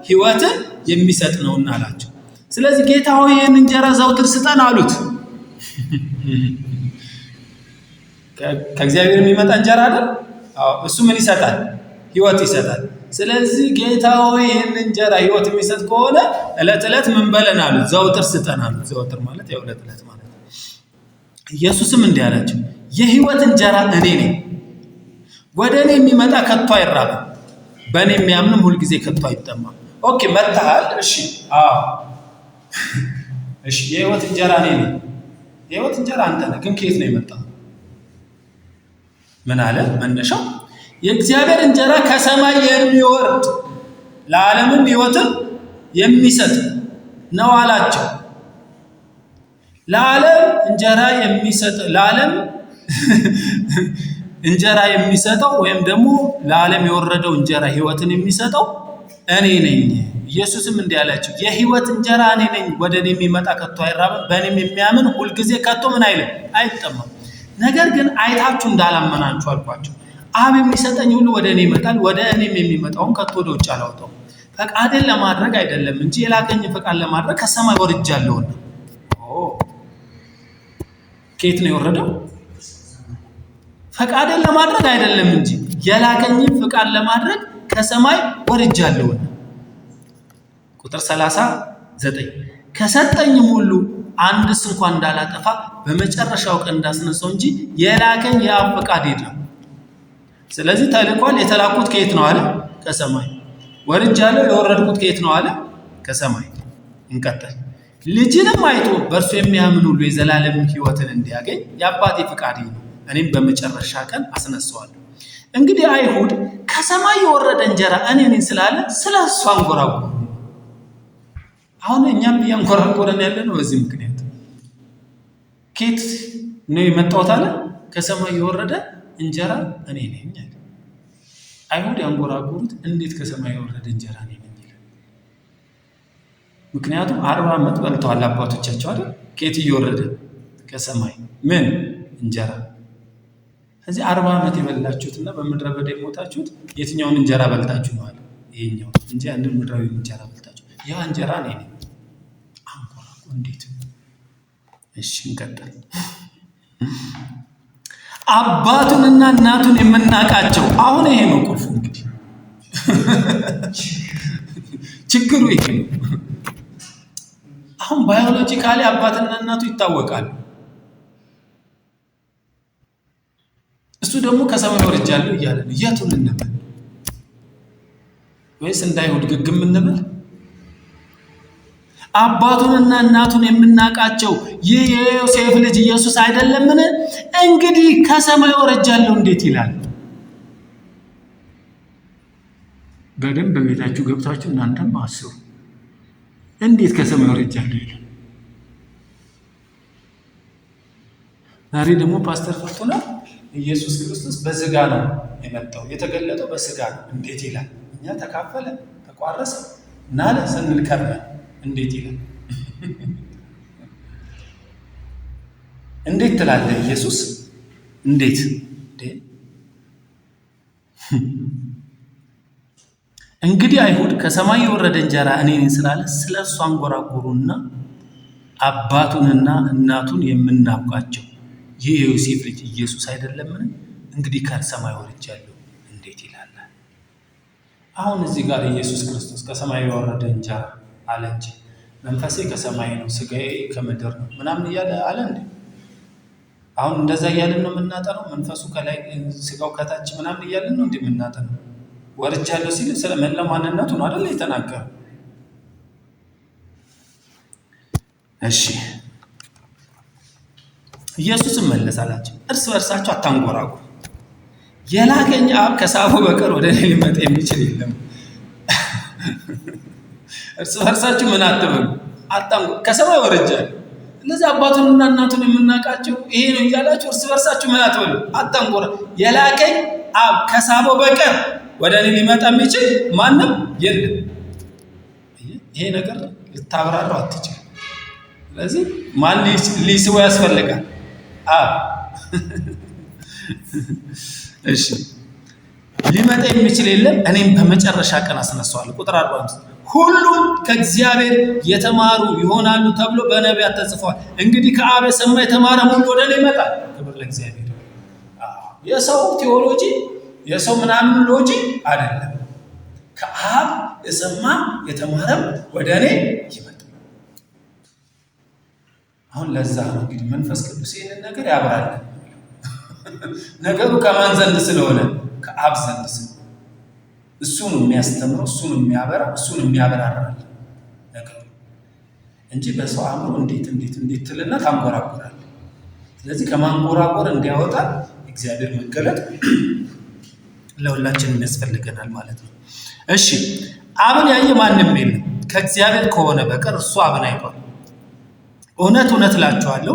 ሕይወትን የሚሰጥ ነውና አላቸው። ስለዚህ ጌታ ሆይ ይህን እንጀራ ዘውትር ስጠን አሉት። ከእግዚአብሔር የሚመጣ እንጀራ አይደል? እሱ ምን ይሰጣል? ሕይወት ይሰጣል። ስለዚህ ጌታ ሆይ ይህን እንጀራ ሕይወት የሚሰጥ ከሆነ ዕለት ዕለት ምን በለን አሉት? ዘውትር ስጠን አሉት። ዘውትር ማለት ያው ዕለት ዕለት ማለት ነው። ኢየሱስም እንዲህ አላቸው፣ የሕይወት እንጀራ እኔ ነኝ። ወደ እኔ የሚመጣ ከቶ አይራብም፣ በእኔ የሚያምንም ሁልጊዜ ከቶ አይጠማም። ኦኬ መጥተሃል። እሺ የሕይወት እንጀራ እኔ ነኝ። የሕይወት እንጀራ አንተ ነህ። ግን ከየት ነው የመጣው? ምን አለ መነሻው? የእግዚአብሔር እንጀራ ከሰማይ የሚወርድ ለዓለምም ሕይወትን የሚሰጥ ነው አላቸው። ለዓለም እንጀራ የሚሰጠው ወይም ደግሞ ለዓለም የወረደው እንጀራ ሕይወትን የሚሰጠው እኔ ነኝ። ኢየሱስም እንዲህ አላቸው፣ የሕይወት እንጀራ እኔ ነኝ። ወደ እኔ የሚመጣ ከቶ አይራብም፣ በእኔም የሚያምን ሁልጊዜ ከቶ ምን አይልም? አይጠማም። ነገር ግን አይታችሁ እንዳላመናችሁ አልኳቸው። አብ የሚሰጠኝ ሁሉ ወደ እኔ ይመጣል፣ ወደ እኔም የሚመጣውን ከቶ ወደ ውጭ አላወጣውም። ፈቃዴን ለማድረግ አይደለም እንጂ የላከኝ ፈቃድ ለማድረግ ከሰማይ ወርጃለሁና። ከየት ነው የወረደው? ፈቃዴን ለማድረግ አይደለም እንጂ የላከኝን ፈቃድ ለማድረግ ከሰማይ ወርጃለሁና። ቁጥር 39 ከሰጠኝም ሁሉ አንድስ እንኳን እንዳላጠፋ በመጨረሻው ቀን እንዳስነሳው እንጂ የላከኝ የአብ ፈቃድ የለም። ስለዚህ ተልኳል። የተላኩት ከየት ነው አለ? ከሰማይ። ወርጃለሁ፣ የወረድኩት ከየት ነው አለ? ከሰማይ። እንቀጥል። ልጅንም አይቶ በእርሱ የሚያምን ሁሉ የዘላለም ሕይወትን እንዲያገኝ የአባቴ ፈቃድ ነው፣ እኔም በመጨረሻ ቀን አስነሳዋለሁ። እንግዲህ አይሁድ ከሰማይ የወረደ እንጀራ እኔ ነኝ ስላለ ስለ እሱ አንጎራጎሩ። አሁን እኛም እያንጎራጎረን ያለ ነው በዚህ ምክንያት። ከየት ነው የመጣሁት አለ? ከሰማይ የወረደ እንጀራ እኔ ነኝ አለ። አይሁድ ያንጎራጎሩት እንዴት ከሰማይ የወረደ እንጀራ እኔ ነኝ ይላል? ምክንያቱም 40 ዓመት በልተዋል አባቶቻቸው አይደል? ከየት እየወረደ? ከሰማይ ምን እንጀራ። እዚህ 40 ዓመት የበላችሁትና በምድረ በዳ የሞታችሁት የትኛውን እንጀራ በልታችሁ ነው አለ? ይሄኛው እንጂ አንድን ምድራዊ እንጀራ በልታችሁ። ያ እንጀራ እኔ ነኝ። አንጎራጎሩ እንዴት? እሺ እንቀጥል። አባቱንና እናቱን የምናውቃቸው። አሁን ይሄ ነው ቁልፉ። እንግዲህ ችግሩ ይሄ ነው። አሁን ባዮሎጂካሊ አባትና እናቱ ይታወቃሉ። እሱ ደግሞ ከሰማይ ወርጃለሁ እያለ ነው። የቱን እንበል? ወይስ እንዳይሁድ ግግም እንበል? አባቱንና እናቱን የምናውቃቸው ይህ የዮሴፍ ልጅ ኢየሱስ አይደለምን? እንግዲህ ከሰማይ ወርጃለሁ እንዴት ይላል? በደንብ በቤታችሁ ገብታችሁ እናንተም አስቡ። እንዴት ከሰማይ ወርጃለሁ ይላል? ዛሬ ደግሞ ፓስተር ፈርቱና ኢየሱስ ክርስቶስ በስጋ ነው የመጣው፣ የተገለጠው በስጋ ነው እንዴት ይላል? እኛ ተካፈለ፣ ተቋረሰ፣ ናለ ስንል ከርመን እንዴት ይላል? እንዴት ትላለህ ኢየሱስ? እንዴት እንግዲህ አይሁድ ከሰማይ የወረደ እንጀራ እኔ ነኝ ስላለ ስለ እርሱ አንጎራጎሩና አባቱንና እናቱን የምናውቃቸው ይህ የዮሴፍ ልጅ ኢየሱስ አይደለምን? እንግዲህ ከሰማይ ወርጃለሁ እንዴት ይላል? አሁን እዚህ ጋር ኢየሱስ ክርስቶስ ከሰማይ የወረደ እንጀራ አለ እንጂ መንፈሴ ከሰማይ ነው ስጋዬ ከምድር ነው ምናምን እያለ አለ እንዴ? አሁን እንደዛ እያልን ነው የምናጠነው? መንፈሱ ከላይ ስጋው ከታች ምናምን እያልን ነው እንዴ የምናጠነው? ወርጃለሁ ሲል ስለ መለማ ማንነቱ ነው አይደል የተናገረው? እሺ ኢየሱስም መለሳላቸው፣ እርስ በርሳችሁ አታንጎራጉሩ። የላከኝ አብ ከሳቡ በቀር ወደ እኔ ሊመጣ የሚችል የለም። እርስ በርሳችሁ ምን አትበሉ፣ ከሰማይ ወርጃለሁ። እነዚህ አባቱንና እናቱን የምናውቃቸው ይሄ ነው እያላችሁ እርስ በርሳችሁ ምን አትበሉ፣ አታንጎራ። የላከኝ አብ ከሳበው በቀር ወደ እኔ ሊመጣ የሚችል ማንም የለም። ይሄ ነገር ልታብራራው አትችል። ስለዚህ ማን ሊስበው ያስፈልጋል? አብ። እሺ ሊመጣ የሚችል የለም፣ እኔም በመጨረሻ ቀን አስነሳዋለሁ። ቁጥር 45 ሁሉም ከእግዚአብሔር የተማሩ ይሆናሉ ተብሎ በነቢያት ተጽፏል። እንግዲህ ከአብ የሰማ የተማረ ሁሉ ወደ እኔ ይመጣል። ክብር ለእግዚአብሔር። የሰው ቴዎሎጂ የሰው ምናምን ሎጂ አይደለም። ከአብ የሰማ የተማረም ወደ እኔ ይመጣል። አሁን ለዛ ነው እንግዲህ መንፈስ ቅዱስ ይህንን ነገር ያብራል። ነገሩ ከማን ዘንድ ስለሆነ? ከአብ ዘንድ ስለሆነ እሱ ነው የሚያስተምረው፣ እሱ ነው የሚያበራ፣ እሱ ነው የሚያበራራል ነገሩ እንጂ በሰው አእምሮ እንዴት ትልና ታንጎራጎራል። ስለዚህ ከማንጎራጎር እንዲያወጣ እግዚአብሔር መገለጥ ለሁላችንም ያስፈልገናል ማለት ነው። እሺ አብን ያየ ማንም የለም ከእግዚአብሔር ከሆነ በቀር እሱ አብን አይቷል። እውነት እውነት እላችኋለሁ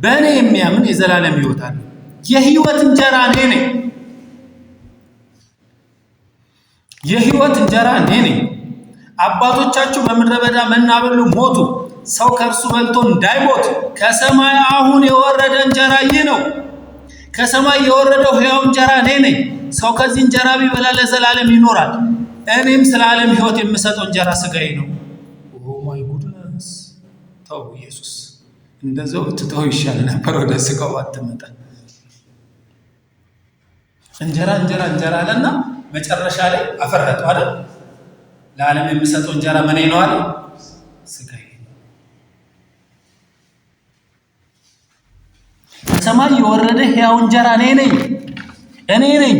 በእኔ የሚያምን የዘላለም ሕይወት አለው። የሕይወት እንጀራ እኔ ነኝ። የሕይወት እንጀራ እኔ ነኝ። አባቶቻችሁ በምድረ በዳ መና በሉ ሞቱ። ሰው ከእርሱ በልቶ እንዳይሞት ከሰማይ አሁን የወረደ እንጀራ ይህ ነው። ከሰማይ የወረደው ሕያው እንጀራ እኔ ነኝ። ሰው ከዚህ እንጀራ ቢበላ ለዘላለም ይኖራል። እኔም ስለ ዓለም ሕይወት የምሰጠው እንጀራ ሥጋዬ ነው። ኦ ማይ ጉድነስ! ተው ኢየሱስ፣ እንደዛው ብትተው ይሻል ነበር። ወደ ሥጋው አትመጣ። እንጀራ አለና መጨረሻ ላይ አፈረጠው አይደል? ለዓለም የምሰጠው እንጀራ ምን ነው አለ? ሥጋዬ ነው። ከሰማይ የወረደ ሕያው እንጀራ እኔ ነኝ።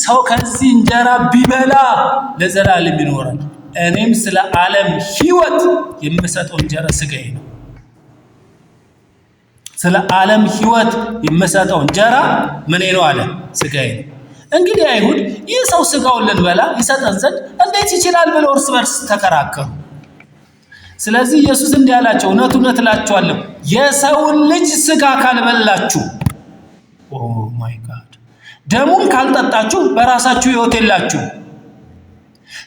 ሰው ከዚህ እንጀራ ቢበላ ለዘላለም ይኖራል። እኔም ስለ ዓለም ሕይወት የምሰጠው እንጀራ ሥጋዬ ነው። ስለ ዓለም ሕይወት የምሰጠው እንጀራ ምን ነው አለ? ሥጋዬ ነው። እንግዲህ አይሁድ ይህ ሰው ሥጋውን ልንበላ ይሰጠን ዘንድ እንዴት ይችላል ብለው እርስ በርስ ተከራከሩ። ስለዚህ ኢየሱስ እንዲህ አላቸው፣ እውነት እውነት እላችኋለሁ የሰውን ልጅ ሥጋ ካልበላችሁ፣ ኦ ማይ ጋድ፣ ደሙን ካልጠጣችሁ በራሳችሁ ሕይወት የላችሁ።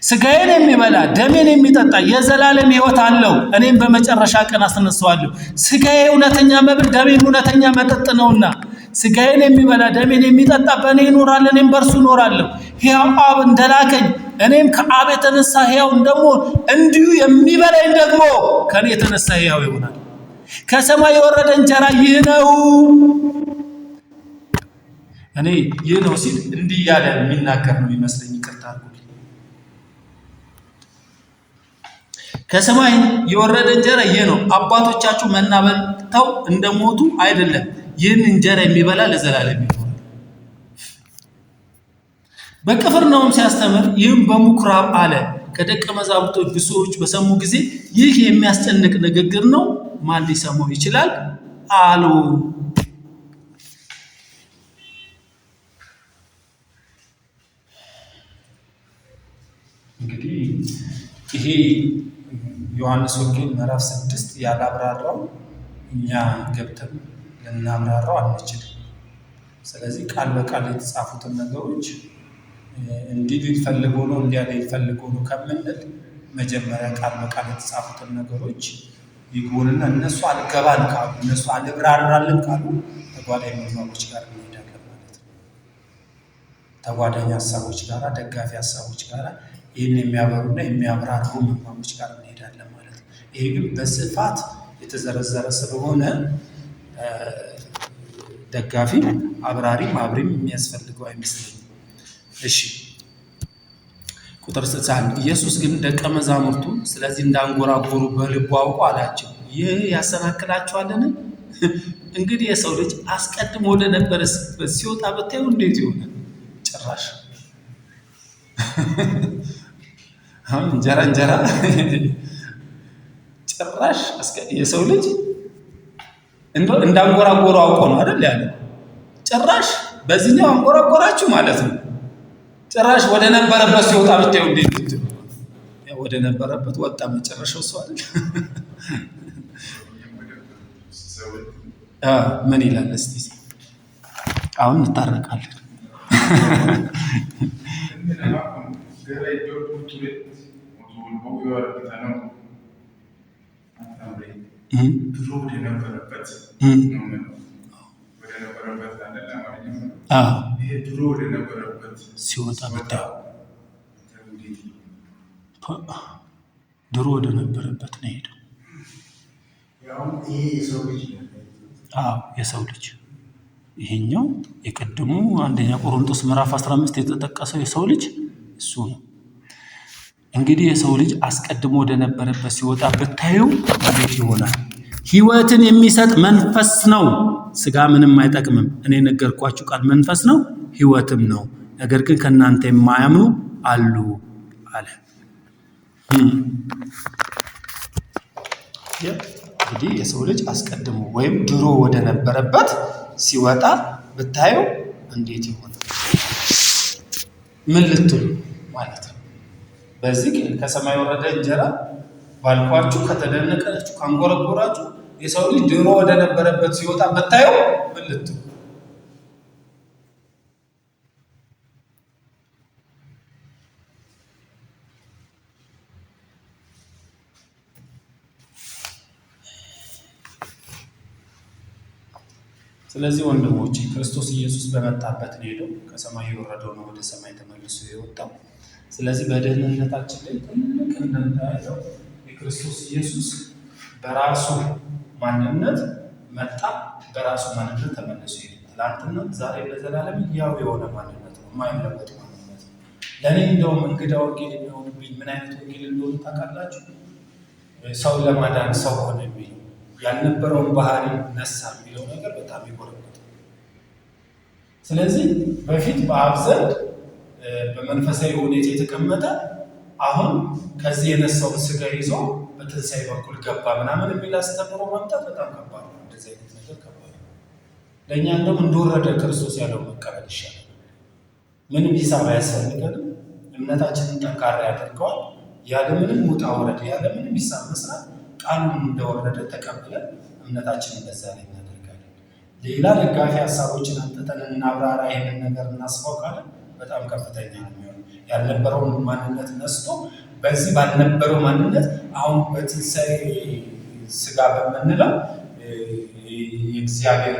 ሥጋዬን የሚበላ ደሜን የሚጠጣ የዘላለም ሕይወት አለው፣ እኔም በመጨረሻ ቀን አስነሳዋለሁ። ሥጋዬ እውነተኛ መብል ደሜም እውነተኛ መጠጥ ነውና ሥጋዬን የሚበላ ደሜን የሚጠጣ በእኔ ይኖራል፣ እኔም በእርሱ እኖራለሁ። ሕያው አብ እንደላከኝ እኔም ከአብ የተነሳ ሕያው እንደምሆን እንዲሁ የሚበላኝ ደግሞ ከእኔ የተነሳ ሕያው ይሆናል። ከሰማይ የወረደ እንጀራ ይህ ነው። እኔ ይህ ነው ሲል እንዲህ እያለ የሚናገር ነው የሚመስለኝ። ይቅርታ አድርጉልኝ። ከሰማይ የወረደ እንጀራ ይህ ነው፣ አባቶቻችሁ መና በልተው እንደሞቱ አይደለም፣ ይህን እንጀራ የሚበላ ለዘላለም ይኖራል። በቅፍርናሆም ሲያስተምር ይህም በምኩራብ አለ። ከደቀ መዛሙርቶች ብዙዎች በሰሙ ጊዜ ይህ የሚያስጨንቅ ንግግር ነው፣ ማን ሊሰማው ይችላል አሉ። እንግዲህ ይሄ ዮሐንስ ወንጌል ምዕራፍ 6 ያላብራራው እኛ ገብተን ልናብራራው አንችልም። ስለዚህ ቃል በቃል የተጻፉትን ነገሮች እንዲህ ሊፈልጎ ነው እንዲያ ሊፈልጎ ነው ከምንል መጀመሪያ ቃል በቃል የተጻፉትን ነገሮች ይጎንና እነሱ አልገባን ካሉ እነሱ አልብራራልን ካሉ ተጓዳኝ ምክንያቶች ጋር እንሄዳለን ማለት ነው። ተጓዳኝ ሀሳቦች ጋር፣ ደጋፊ ሀሳቦች ጋር ይህን የሚያበሩና የሚያብራሩ ምክንያቶች ጋር እንሄዳለን ማለት ነው። ይሄ ግን በስፋት የተዘረዘረ ስለሆነ ደጋፊ አብራሪም አብሪም የሚያስፈልገው አይመስለኝም። እሺ ቁጥር 61 ኢየሱስ ግን ደቀ መዛሙርቱ ስለዚህ እንዳንጎራጎሩ በልቡ አውቆ አላቸው፣ ይህ ያሰናክላችኋልን? እንግዲህ የሰው ልጅ አስቀድሞ ወደ ነበረበት ሲወጣ ብታዩ እንዴት ይሆናል? ጭራሽ አሁን እንጀራ ጭራሽ የሰው ልጅ እንዳንጎራጎሩ አውቆ ነው አይደል ያለው። ጭራሽ በዚህኛው አንጎራጎራችሁ ማለት ነው። ጭራሽ ወደ ነበረበት ሲወጣ ብታዩ እንዴት ነው? ወደ ነበረበት ወጣ። መጨረሻው ሰው አይደል? ምን ይላል እስቲ? አሁን እንታረቃለን። ሲወጣ ብታዩ ድሮ ወደ ነበረበት ነው ሄደው። የሰው ልጅ ይሄኛው የቀድሞ አንደኛ ቆሮንቶስ ምዕራፍ 15 የተጠቀሰው የሰው ልጅ እሱ ነው። እንግዲህ የሰው ልጅ አስቀድሞ ወደ ነበረበት ሲወጣ ብታዩ እንዴት ይሆናል? ሕይወትን የሚሰጥ መንፈስ ነው፣ ስጋ ምንም አይጠቅምም። እኔ ነገርኳችሁ ቃል መንፈስ ነው ሕይወትም ነው። ነገር ግን ከእናንተ የማያምኑ አሉ አለ። እንግዲህ የሰው ልጅ አስቀድሞ ወይም ድሮ ወደ ነበረበት ሲወጣ ብታዩ እንዴት ይሆናል? ምን ልትሉ ማለት ነው? በዚህ ከሰማይ ወረደ እንጀራ ባልኳችሁ ከተደነቃችሁ ካንጎረጎራችሁ የሰው ልጅ ድሮ ወደ ነበረበት ሲወጣ ብታዩ ምን ልትሉ? ስለዚህ ወንድሞቼ ክርስቶስ ኢየሱስ በመጣበት ነው ሄደው ከሰማይ የወረደው ነው ወደ ሰማይ ተመልሶ የወጣው። ስለዚህ በደህንነታችን ላይ ትልቅ እንደምታያለው የክርስቶስ ኢየሱስ በራሱ ማንነት መጣ፣ በራሱ ማንነት ተመልሶ ሄደ። ትላንትና ዛሬ ለዘላለም ያው የሆነ ማንነት ነው፣ የማይለወጥ ማንነት ነው። ለእኔ እንደውም እንግዳ ወንጌል የሚሆንብኝ ምን አይነት ወንጌል እንደሆነ ታውቃላችሁ? ሰው ለማዳን ሰው ሆነ የሚለው ያልነበረውን ባህሪ ነሳ የሚለው ነገር በጣም ይጎረበታል። ስለዚህ በፊት በአብ ዘንድ በመንፈሳዊ ሁኔታ የተቀመጠ አሁን ከዚህ የነሳውን ስጋ ይዞ በትንሣኤ በኩል ገባ ምናምን የሚል አስተምሮ ማምጣት በጣም ከባድ ነው። እንደዚህ አይነት ነገር ከባድ ነው። ለእኛ እንደውም እንደወረደ ክርስቶስ ያለው መቀበል ይሻላል። ምንም ሂሳብ አያስፈልገንም። እምነታችንን ጠንካራ ያደርገዋል። ያለምንም ውጣ ወረድ ያለምንም ሂሳብ መስራት ቃሉን እንደወረደ ተቀብለን እምነታችንን በዛ ላይ እናደርጋለን። ሌላ ደጋፊ ሀሳቦችን አንጥተን እናብራራ፣ ይህንን ነገር እናስፋው ካለን በጣም ከፍተኛ ነው የሚሆነው። ያልነበረውን ማንነት ነስቶ በዚህ ባልነበረው ማንነት አሁን በትንሣኤ ስጋ በምንለው የእግዚአብሔር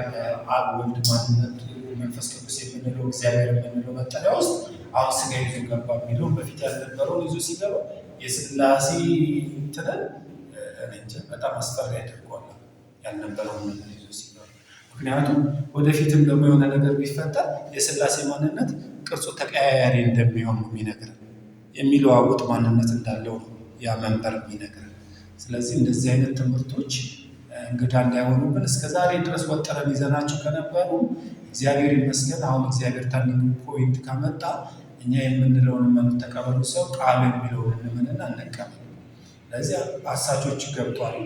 አብ ወልድ ማንነት መንፈስ ቅዱስ የምንለው እግዚአብሔር የምንለው መጠሪያ ውስጥ አሁን ስጋ ይዞ ገባ የሚለው በፊት ያልነበረውን ይዞ ሲገባ የሥላሴ ትለን በጣም አስፈሪ ያደርገዋል። ያልነበረውን ነገር ይዞ ሲገባ ምክንያቱም ወደፊትም ደግሞ የሆነ ነገር ቢፈጠር የሥላሴ ማንነት ቅርጹ ተቀያያሪ እንደሚሆን ነው የሚነግረን። የሚለዋውጥ ማንነት እንዳለው ነው ያ መንበር የሚነግረን። ስለዚህ እንደዚህ አይነት ትምህርቶች እንግዳ እንዳይሆኑብን እስከ ዛሬ ድረስ ወጥረን ይዘናቸው ከነበሩ እግዚአብሔር ይመስገን አሁን እግዚአብሔር ተርኒንግ ፖይንት ካመጣ እኛ የምንለውን መብት ተቀበሉ ሰው ቃሉ የሚለውን እንመንና እንቀበል። ለዚያ አሳቾች ገብቷል።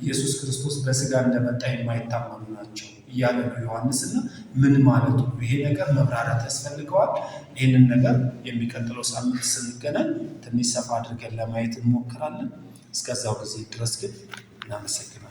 ኢየሱስ ክርስቶስ በስጋ እንደመጣ የማይታመኑ ናቸው እያለ ነው ዮሐንስና ምን ማለቱ ነው? ይሄ ነገር መብራራት ያስፈልገዋል። ይህንን ነገር የሚቀጥለው ሳምንት ስንገናኝ ትንሽ ሰፋ አድርገን ለማየት እንሞክራለን። እስከዛው ጊዜ ድረስ ግን እናመሰግናለን።